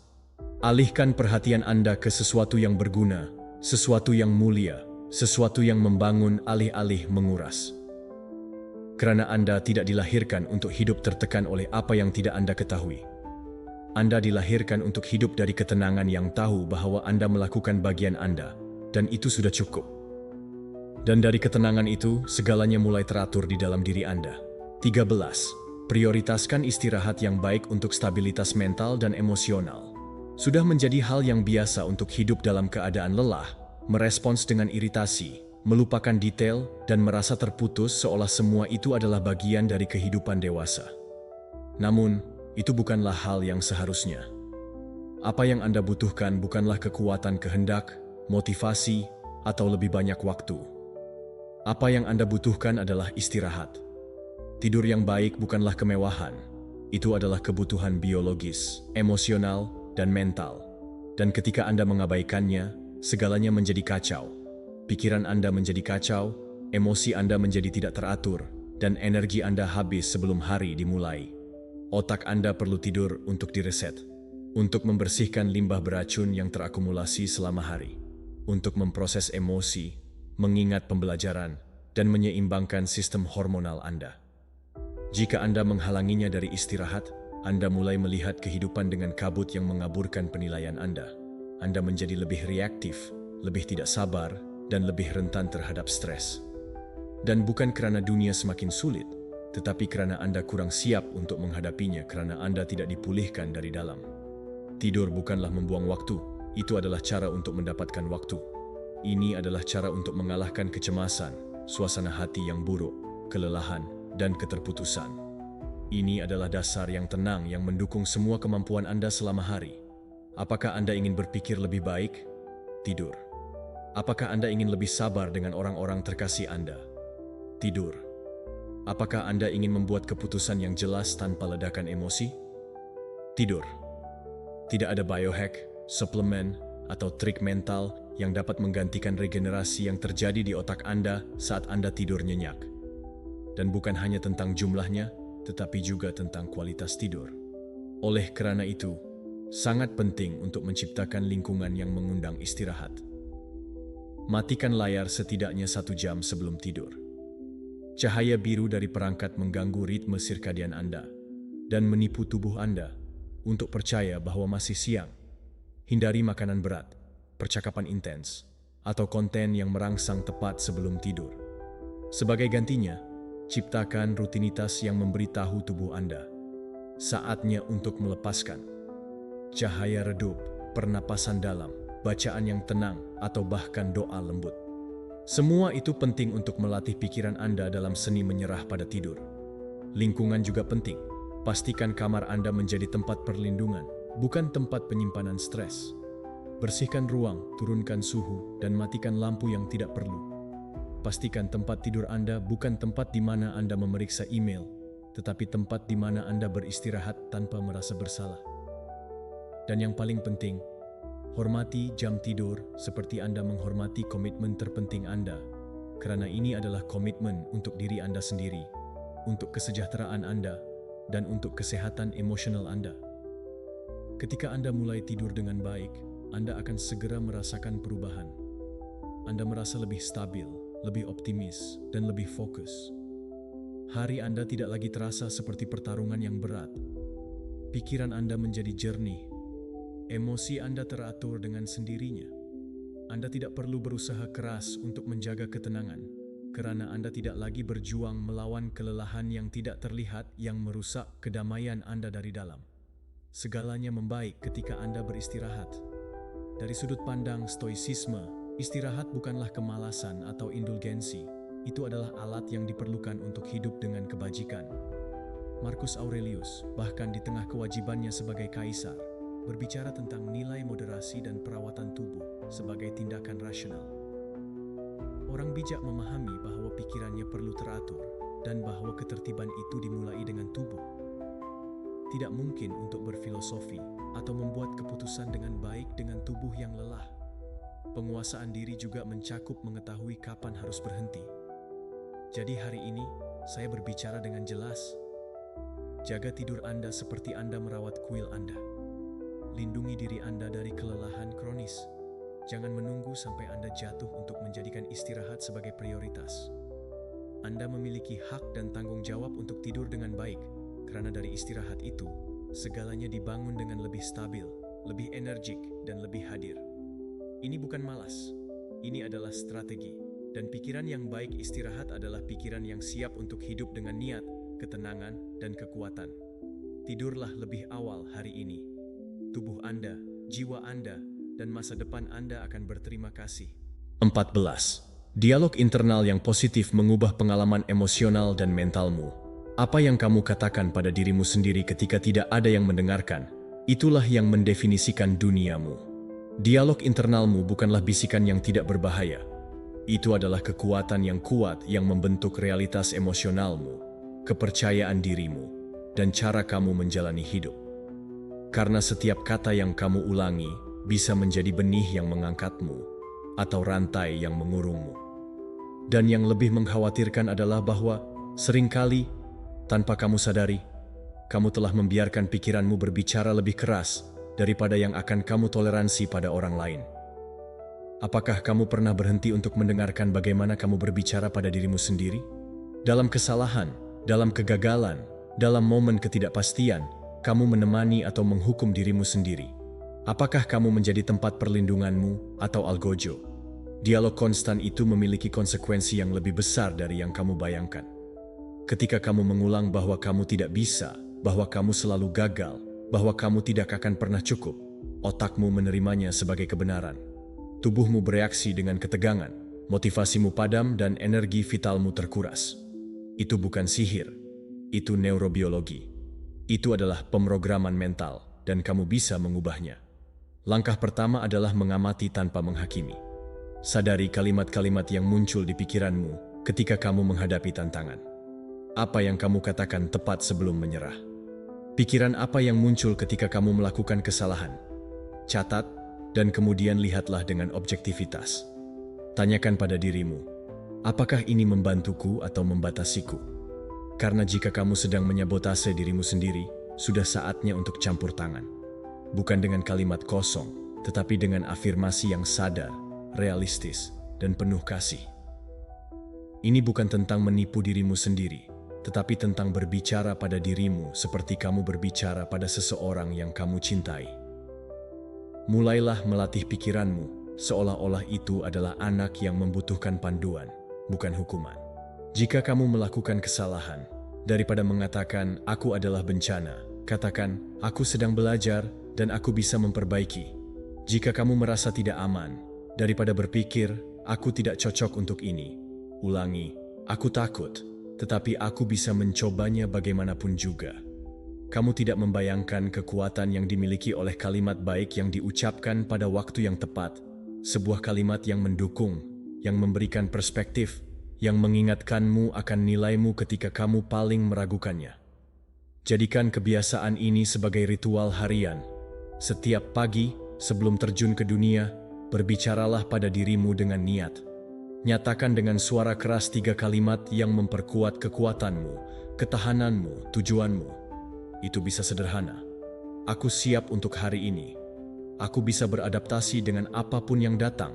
Alihkan perhatian Anda ke sesuatu yang berguna, sesuatu yang mulia, sesuatu yang membangun alih-alih menguras. Karena Anda tidak dilahirkan untuk hidup tertekan oleh apa yang tidak Anda ketahui. Anda dilahirkan untuk hidup dari ketenangan yang tahu bahwa Anda melakukan bagian Anda, dan itu sudah cukup. Dan dari ketenangan itu, segalanya mulai teratur di dalam diri Anda. 13. Prioritaskan istirahat yang baik untuk stabilitas mental dan emosional. Sudah menjadi hal yang biasa untuk hidup dalam keadaan lelah, merespons dengan iritasi, melupakan detail, dan merasa terputus seolah semua itu adalah bagian dari kehidupan dewasa. Namun, itu bukanlah hal yang seharusnya. Apa yang Anda butuhkan bukanlah kekuatan kehendak, motivasi, atau lebih banyak waktu. Apa yang Anda butuhkan adalah istirahat. Tidur yang baik bukanlah kemewahan. Itu adalah kebutuhan biologis, emosional, dan mental. Dan ketika Anda mengabaikannya, segalanya menjadi kacau. Pikiran Anda menjadi kacau, emosi Anda menjadi tidak teratur, dan energi Anda habis sebelum hari dimulai. Otak Anda perlu tidur untuk direset, untuk membersihkan limbah beracun yang terakumulasi selama hari, untuk memproses emosi, mengingat pembelajaran, dan menyeimbangkan sistem hormonal Anda. Jika Anda menghalanginya dari istirahat, Anda mulai melihat kehidupan dengan kabut yang mengaburkan penilaian Anda. Anda menjadi lebih reaktif, lebih tidak sabar, dan lebih rentan terhadap stres. Dan bukan karena dunia semakin sulit, tetapi karena Anda kurang siap untuk menghadapinya karena Anda tidak dipulihkan dari dalam. Tidur bukanlah membuang waktu, itu adalah cara untuk mendapatkan waktu. Ini adalah cara untuk mengalahkan kecemasan, suasana hati yang buruk, kelelahan, dan keterputusan. Ini adalah dasar yang tenang yang mendukung semua kemampuan Anda selama hari. Apakah Anda ingin berpikir lebih baik? Tidur. Apakah Anda ingin lebih sabar dengan orang-orang terkasih Anda? Tidur. Apakah Anda ingin membuat keputusan yang jelas tanpa ledakan emosi? Tidur. Tidak ada biohack, suplemen, atau trik mental yang dapat menggantikan regenerasi yang terjadi di otak Anda saat Anda tidur nyenyak. Dan bukan hanya tentang jumlahnya, tetapi juga tentang kualitas tidur. Oleh karena itu, sangat penting untuk menciptakan lingkungan yang mengundang istirahat. Matikan layar setidaknya 1 jam sebelum tidur. Cahaya biru dari perangkat mengganggu ritme sirkadian Anda dan menipu tubuh Anda untuk percaya bahwa masih siang. Hindari makanan berat, percakapan intens, atau konten yang merangsang tepat sebelum tidur. Sebagai gantinya, ciptakan rutinitas yang memberitahu tubuh Anda Saatnya untuk melepaskan. Cahaya redup, pernapasan dalam, bacaan yang tenang, atau bahkan doa lembut. Semua itu penting untuk melatih pikiran Anda dalam seni menyerah pada tidur. Lingkungan juga penting. Pastikan kamar Anda menjadi tempat perlindungan, bukan tempat penyimpanan stres. Bersihkan ruang, turunkan suhu, dan matikan lampu yang tidak perlu. Pastikan tempat tidur Anda bukan tempat di mana Anda memeriksa email, tetapi tempat di mana Anda beristirahat tanpa merasa bersalah. Dan yang paling penting, hormati jam tidur seperti Anda menghormati komitmen terpenting Anda, karena ini adalah komitmen untuk diri Anda sendiri, untuk kesejahteraan Anda, dan untuk kesehatan emosional Anda. Ketika Anda mulai tidur dengan baik, Anda akan segera merasakan perubahan. Anda merasa lebih stabil, lebih optimis, dan lebih fokus. Hari Anda tidak lagi terasa seperti pertarungan yang berat. Pikiran Anda menjadi jernih. Emosi Anda teratur dengan sendirinya. Anda tidak perlu berusaha keras untuk menjaga ketenangan, karena Anda tidak lagi berjuang melawan kelelahan yang tidak terlihat yang merusak kedamaian Anda dari dalam. Segalanya membaik ketika Anda beristirahat. Dari sudut pandang stoicisme, istirahat bukanlah kemalasan atau indulgensi. Itu adalah alat yang diperlukan untuk hidup dengan kebajikan. Marcus Aurelius, bahkan di tengah kewajibannya sebagai kaisar, berbicara tentang nilai moderasi dan perawatan tubuh sebagai tindakan rasional. Orang bijak memahami bahwa pikirannya perlu teratur dan bahwa ketertiban itu dimulai dengan tubuh. Tidak mungkin untuk berfilosofi atau membuat keputusan dengan baik dengan tubuh yang lelah. Penguasaan diri juga mencakup mengetahui kapan harus berhenti. Jadi hari ini, saya berbicara dengan jelas. Jaga tidur Anda seperti Anda merawat kuil Anda. Lindungi diri Anda dari kelelahan kronis. Jangan menunggu sampai Anda jatuh untuk menjadikan istirahat sebagai prioritas. Anda memiliki hak dan tanggung jawab untuk tidur dengan baik, karena dari istirahat itu, segalanya dibangun dengan lebih stabil, lebih energik, dan lebih hadir. Ini bukan malas, ini adalah strategi. Dan pikiran yang baik istirahat adalah pikiran yang siap untuk hidup dengan niat, ketenangan, dan kekuatan. Tidurlah lebih awal hari ini. Tubuh Anda, jiwa Anda, dan masa depan Anda akan berterima kasih. 14. Dialog internal yang positif mengubah pengalaman emosional dan mentalmu. Apa yang kamu katakan pada dirimu sendiri ketika tidak ada yang mendengarkan, itulah yang mendefinisikan duniamu. Dialog internalmu bukanlah bisikan yang tidak berbahaya. Itu adalah kekuatan yang kuat yang membentuk realitas emosionalmu, kepercayaan dirimu, dan cara kamu menjalani hidup. Karena setiap kata yang kamu ulangi bisa menjadi benih yang mengangkatmu atau rantai yang mengurungmu. Dan yang lebih mengkhawatirkan adalah bahwa seringkali tanpa kamu sadari, kamu telah membiarkan pikiranmu berbicara lebih keras daripada yang akan kamu toleransi pada orang lain. Apakah kamu pernah berhenti untuk mendengarkan bagaimana kamu berbicara pada dirimu sendiri? Dalam kesalahan, dalam kegagalan, dalam momen ketidakpastian, kamu menemani atau menghukum dirimu sendiri. Apakah kamu menjadi tempat perlindunganmu atau algojo? Dialog konstan itu memiliki konsekuensi yang lebih besar dari yang kamu bayangkan. Ketika kamu mengulang bahwa kamu tidak bisa, bahwa kamu selalu gagal, bahwa kamu tidak akan pernah cukup, otakmu menerimanya sebagai kebenaran. Tubuhmu bereaksi dengan ketegangan, motivasimu padam dan energi vitalmu terkuras. Itu bukan sihir, itu neurobiologi. Itu adalah pemrograman mental dan kamu bisa mengubahnya. Langkah pertama adalah mengamati tanpa menghakimi. Sadari kalimat-kalimat yang muncul di pikiranmu ketika kamu menghadapi tantangan. Apa yang kamu katakan tepat sebelum menyerah? Pikiran apa yang muncul ketika kamu melakukan kesalahan? Catat, dan kemudian lihatlah dengan objektivitas. Tanyakan pada dirimu, apakah ini membantuku atau membatasiku? Karena jika kamu sedang menyabotase dirimu sendiri, sudah saatnya untuk campur tangan. Bukan dengan kalimat kosong, tetapi dengan afirmasi yang sadar, realistis, dan penuh kasih. Ini bukan tentang menipu dirimu sendiri, tetapi tentang berbicara pada dirimu seperti kamu berbicara pada seseorang yang kamu cintai. Mulailah melatih pikiranmu, seolah-olah itu adalah anak yang membutuhkan panduan, bukan hukuman. Jika kamu melakukan kesalahan, daripada mengatakan, "Aku adalah bencana," Katakan, aku sedang belajar dan aku bisa memperbaiki. Jika kamu merasa tidak aman, daripada berpikir, aku tidak cocok untuk ini. Ulangi, aku takut, tetapi aku bisa mencobanya bagaimanapun juga. Kamu tidak membayangkan kekuatan yang dimiliki oleh kalimat baik yang diucapkan pada waktu yang tepat. Sebuah kalimat yang mendukung, yang memberikan perspektif, yang mengingatkanmu akan nilaimu ketika kamu paling meragukannya. Jadikan kebiasaan ini sebagai ritual harian. Setiap pagi, sebelum terjun ke dunia, berbicaralah pada dirimu dengan niat. Nyatakan dengan suara keras 3 kalimat yang memperkuat kekuatanmu, ketahananmu, tujuanmu. Itu bisa sederhana. Aku siap untuk hari ini. Aku bisa beradaptasi dengan apapun yang datang.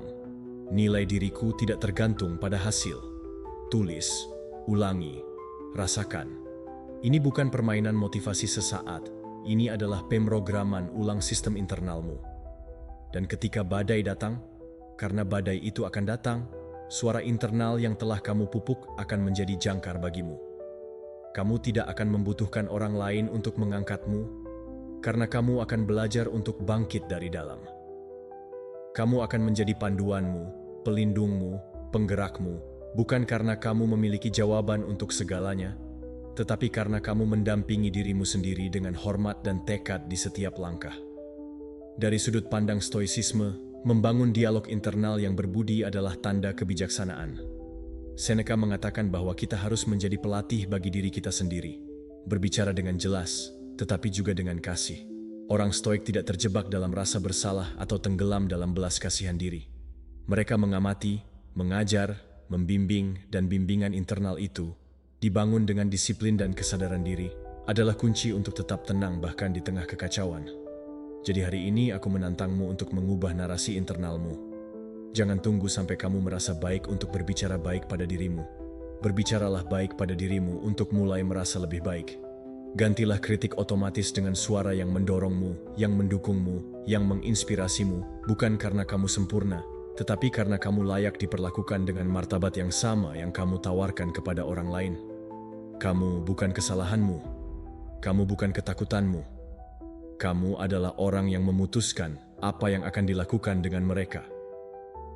Nilai diriku tidak tergantung pada hasil. Tulis, ulangi, rasakan. Ini bukan permainan motivasi sesaat. Ini adalah pemrograman ulang sistem internalmu. Dan ketika badai datang, karena badai itu akan datang, suara internal yang telah kamu pupuk akan menjadi jangkar bagimu. Kamu tidak akan membutuhkan orang lain untuk mengangkatmu, karena kamu akan belajar untuk bangkit dari dalam. Kamu akan menjadi panduanmu, pelindungmu, penggerakmu, bukan karena kamu memiliki jawaban untuk segalanya, tetapi karena kamu mendampingi dirimu sendiri dengan hormat dan tekad di setiap langkah. Dari sudut pandang stoicisme, membangun dialog internal yang berbudi adalah tanda kebijaksanaan. Seneca mengatakan bahwa kita harus menjadi pelatih bagi diri kita sendiri, berbicara dengan jelas, tetapi juga dengan kasih. Orang stoik tidak terjebak dalam rasa bersalah atau tenggelam dalam belas kasihan diri. Mereka mengamati, mengajar, membimbing, dan bimbingan internal itu dibangun dengan disiplin dan kesadaran diri adalah kunci untuk tetap tenang bahkan di tengah kekacauan. Jadi hari ini aku menantangmu untuk mengubah narasi internalmu. Jangan tunggu sampai kamu merasa baik untuk berbicara baik pada dirimu. Berbicaralah baik pada dirimu untuk mulai merasa lebih baik. Gantilah kritik otomatis dengan suara yang mendorongmu, yang mendukungmu, yang menginspirasimu, bukan karena kamu sempurna, tetapi karena kamu layak diperlakukan dengan martabat yang sama yang kamu tawarkan kepada orang lain. Kamu bukan kesalahanmu. Kamu bukan ketakutanmu. Kamu adalah orang yang memutuskan apa yang akan dilakukan dengan mereka.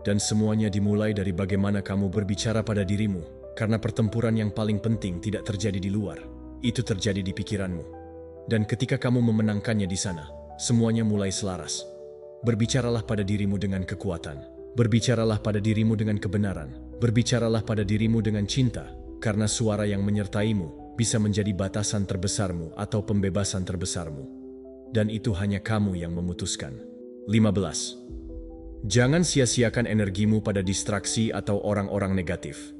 Dan semuanya dimulai dari bagaimana kamu berbicara pada dirimu, karena pertempuran yang paling penting tidak terjadi di luar. Itu terjadi di pikiranmu. Dan ketika kamu memenangkannya di sana, semuanya mulai selaras. Berbicaralah pada dirimu dengan kekuatan. Berbicaralah pada dirimu dengan kebenaran. Berbicaralah pada dirimu dengan cinta, karena suara yang menyertaimu bisa menjadi batasan terbesarmu atau pembebasan terbesarmu. Dan itu hanya kamu yang memutuskan. 15. Jangan sia-siakan energimu pada distraksi atau orang-orang negatif.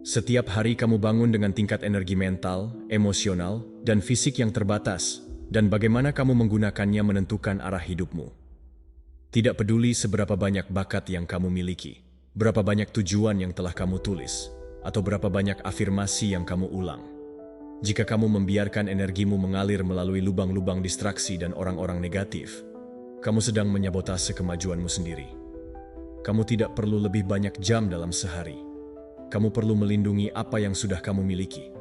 Setiap hari kamu bangun dengan tingkat energi mental, emosional, dan fisik yang terbatas, dan bagaimana kamu menggunakannya menentukan arah hidupmu. Tidak peduli seberapa banyak bakat yang kamu miliki, berapa banyak tujuan yang telah kamu tulis, atau berapa banyak afirmasi yang kamu ulang. Jika kamu membiarkan energimu mengalir melalui lubang-lubang distraksi dan orang-orang negatif, kamu sedang menyabotase kemajuanmu sendiri. Kamu tidak perlu lebih banyak jam dalam sehari. Kamu perlu melindungi apa yang sudah kamu miliki.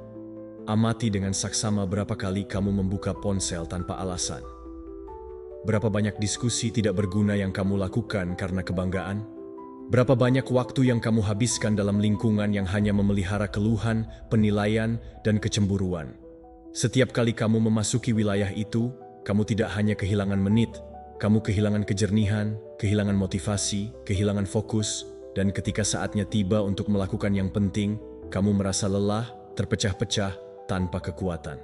Amati dengan saksama berapa kali kamu membuka ponsel tanpa alasan. Berapa banyak diskusi tidak berguna yang kamu lakukan karena kebanggaan? Berapa banyak waktu yang kamu habiskan dalam lingkungan yang hanya memelihara keluhan, penilaian, dan kecemburuan? Setiap kali kamu memasuki wilayah itu, kamu tidak hanya kehilangan menit, kamu kehilangan kejernihan, kehilangan motivasi, kehilangan fokus, dan ketika saatnya tiba untuk melakukan yang penting, kamu merasa lelah, terpecah-pecah, tanpa kekuatan.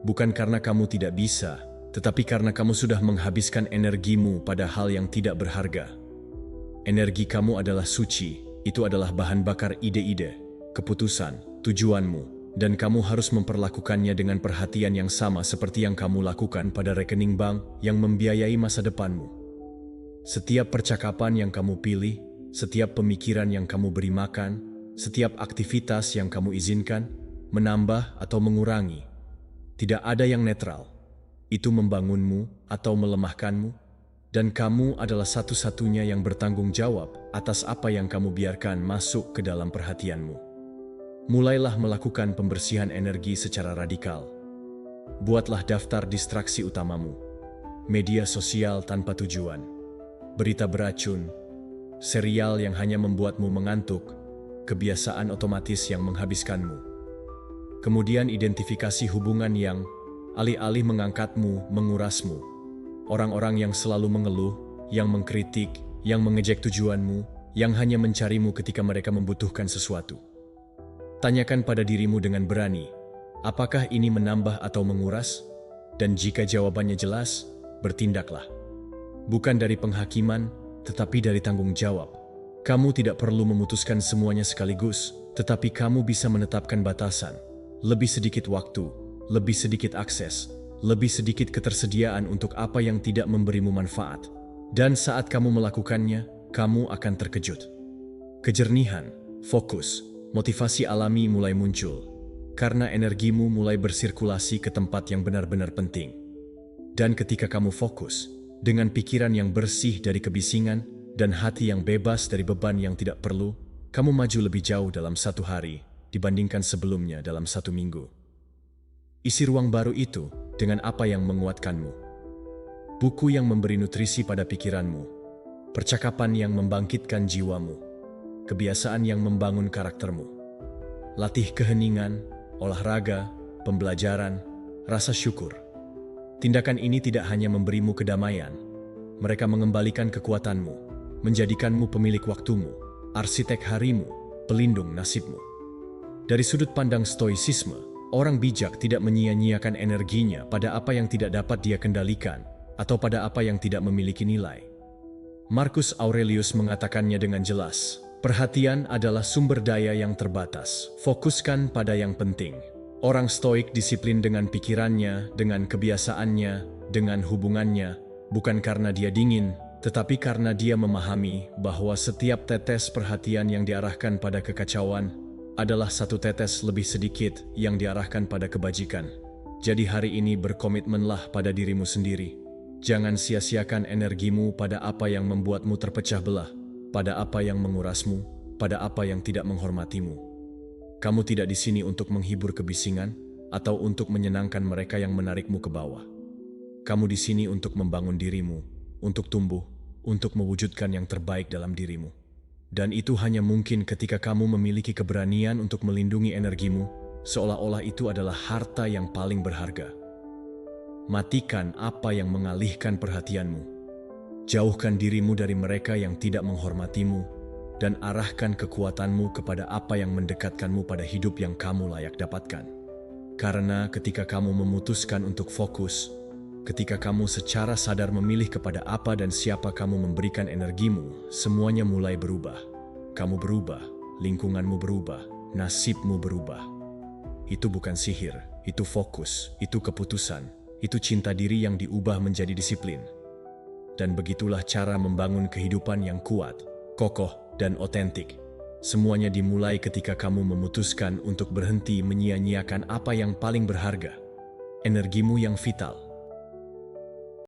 Bukan karena kamu tidak bisa, tetapi karena kamu sudah menghabiskan energimu pada hal yang tidak berharga. Energi kamu adalah suci, itu adalah bahan bakar ide-ide, keputusan, tujuanmu, dan kamu harus memperlakukannya dengan perhatian yang sama seperti yang kamu lakukan pada rekening bank yang membiayai masa depanmu. Setiap percakapan yang kamu pilih, setiap pemikiran yang kamu beri makan, setiap aktivitas yang kamu izinkan, menambah atau mengurangi. Tidak ada yang netral. Itu membangunmu atau melemahkanmu, dan kamu adalah satu-satunya yang bertanggung jawab atas apa yang kamu biarkan masuk ke dalam perhatianmu. Mulailah melakukan pembersihan energi secara radikal. Buatlah daftar distraksi utamamu. Media sosial tanpa tujuan, berita beracun, serial yang hanya membuatmu mengantuk, kebiasaan otomatis yang menghabiskanmu. Kemudian identifikasi hubungan yang alih-alih mengangkatmu, mengurasmu. Orang-orang yang selalu mengeluh, yang mengkritik, yang mengejek tujuanmu, yang hanya mencarimu ketika mereka membutuhkan sesuatu. Tanyakan pada dirimu dengan berani, apakah ini menambah atau menguras? Dan jika jawabannya jelas, bertindaklah. Bukan dari penghakiman, tetapi dari tanggung jawab. Kamu tidak perlu memutuskan semuanya sekaligus, tetapi kamu bisa menetapkan batasan. Lebih sedikit waktu, lebih sedikit akses, lebih sedikit ketersediaan untuk apa yang tidak memberimu manfaat. Dan saat kamu melakukannya, kamu akan terkejut. Kejernihan, fokus, motivasi alami mulai muncul, karena energimu mulai bersirkulasi ke tempat yang benar-benar penting. Dan ketika kamu fokus, dengan pikiran yang bersih dari kebisingan dan hati yang bebas dari beban yang tidak perlu, kamu maju lebih jauh dalam satu hari dibandingkan sebelumnya dalam satu minggu. Isi ruang baru itu dengan apa yang menguatkanmu. Buku yang memberi nutrisi pada pikiranmu, percakapan yang membangkitkan jiwamu, kebiasaan yang membangun karaktermu. Latih keheningan, olahraga, pembelajaran, rasa syukur. Tindakan ini tidak hanya memberimu kedamaian, mereka mengembalikan kekuatanmu, menjadikanmu pemilik waktumu, arsitek harimu, pelindung nasibmu. Dari sudut pandang stoisisme, orang bijak tidak menyia-nyiakan energinya pada apa yang tidak dapat dia kendalikan atau pada apa yang tidak memiliki nilai. Marcus Aurelius mengatakannya dengan jelas, perhatian adalah sumber daya yang terbatas. Fokuskan pada yang penting. Orang stoik disiplin dengan pikirannya, dengan kebiasaannya, dengan hubungannya, bukan karena dia dingin, tetapi karena dia memahami bahwa setiap tetes perhatian yang diarahkan pada kekacauan adalah satu tetes lebih sedikit yang diarahkan pada kebajikan. Jadi hari ini berkomitmenlah pada dirimu sendiri. Jangan sia-siakan energimu pada apa yang membuatmu terpecah belah, pada apa yang mengurasmu, pada apa yang tidak menghormatimu. Kamu tidak di sini untuk menghibur kebisingan atau untuk menyenangkan mereka yang menarikmu ke bawah. Kamu di sini untuk membangun dirimu, untuk tumbuh, untuk mewujudkan yang terbaik dalam dirimu. Dan itu hanya mungkin ketika kamu memiliki keberanian untuk melindungi energimu, seolah-olah itu adalah harta yang paling berharga. Matikan apa yang mengalihkan perhatianmu. Jauhkan dirimu dari mereka yang tidak menghormatimu, dan arahkan kekuatanmu kepada apa yang mendekatkanmu pada hidup yang kamu layak dapatkan. Karena ketika kamu memutuskan untuk fokus, ketika kamu secara sadar memilih kepada apa dan siapa kamu memberikan energimu, semuanya mulai berubah. Kamu berubah, lingkunganmu berubah, nasibmu berubah. Itu bukan sihir, itu fokus, itu keputusan, itu cinta diri yang diubah menjadi disiplin. Dan begitulah cara membangun kehidupan yang kuat, kokoh, dan otentik. Semuanya dimulai ketika kamu memutuskan untuk berhenti menyia-nyiakan apa yang paling berharga, energimu yang vital.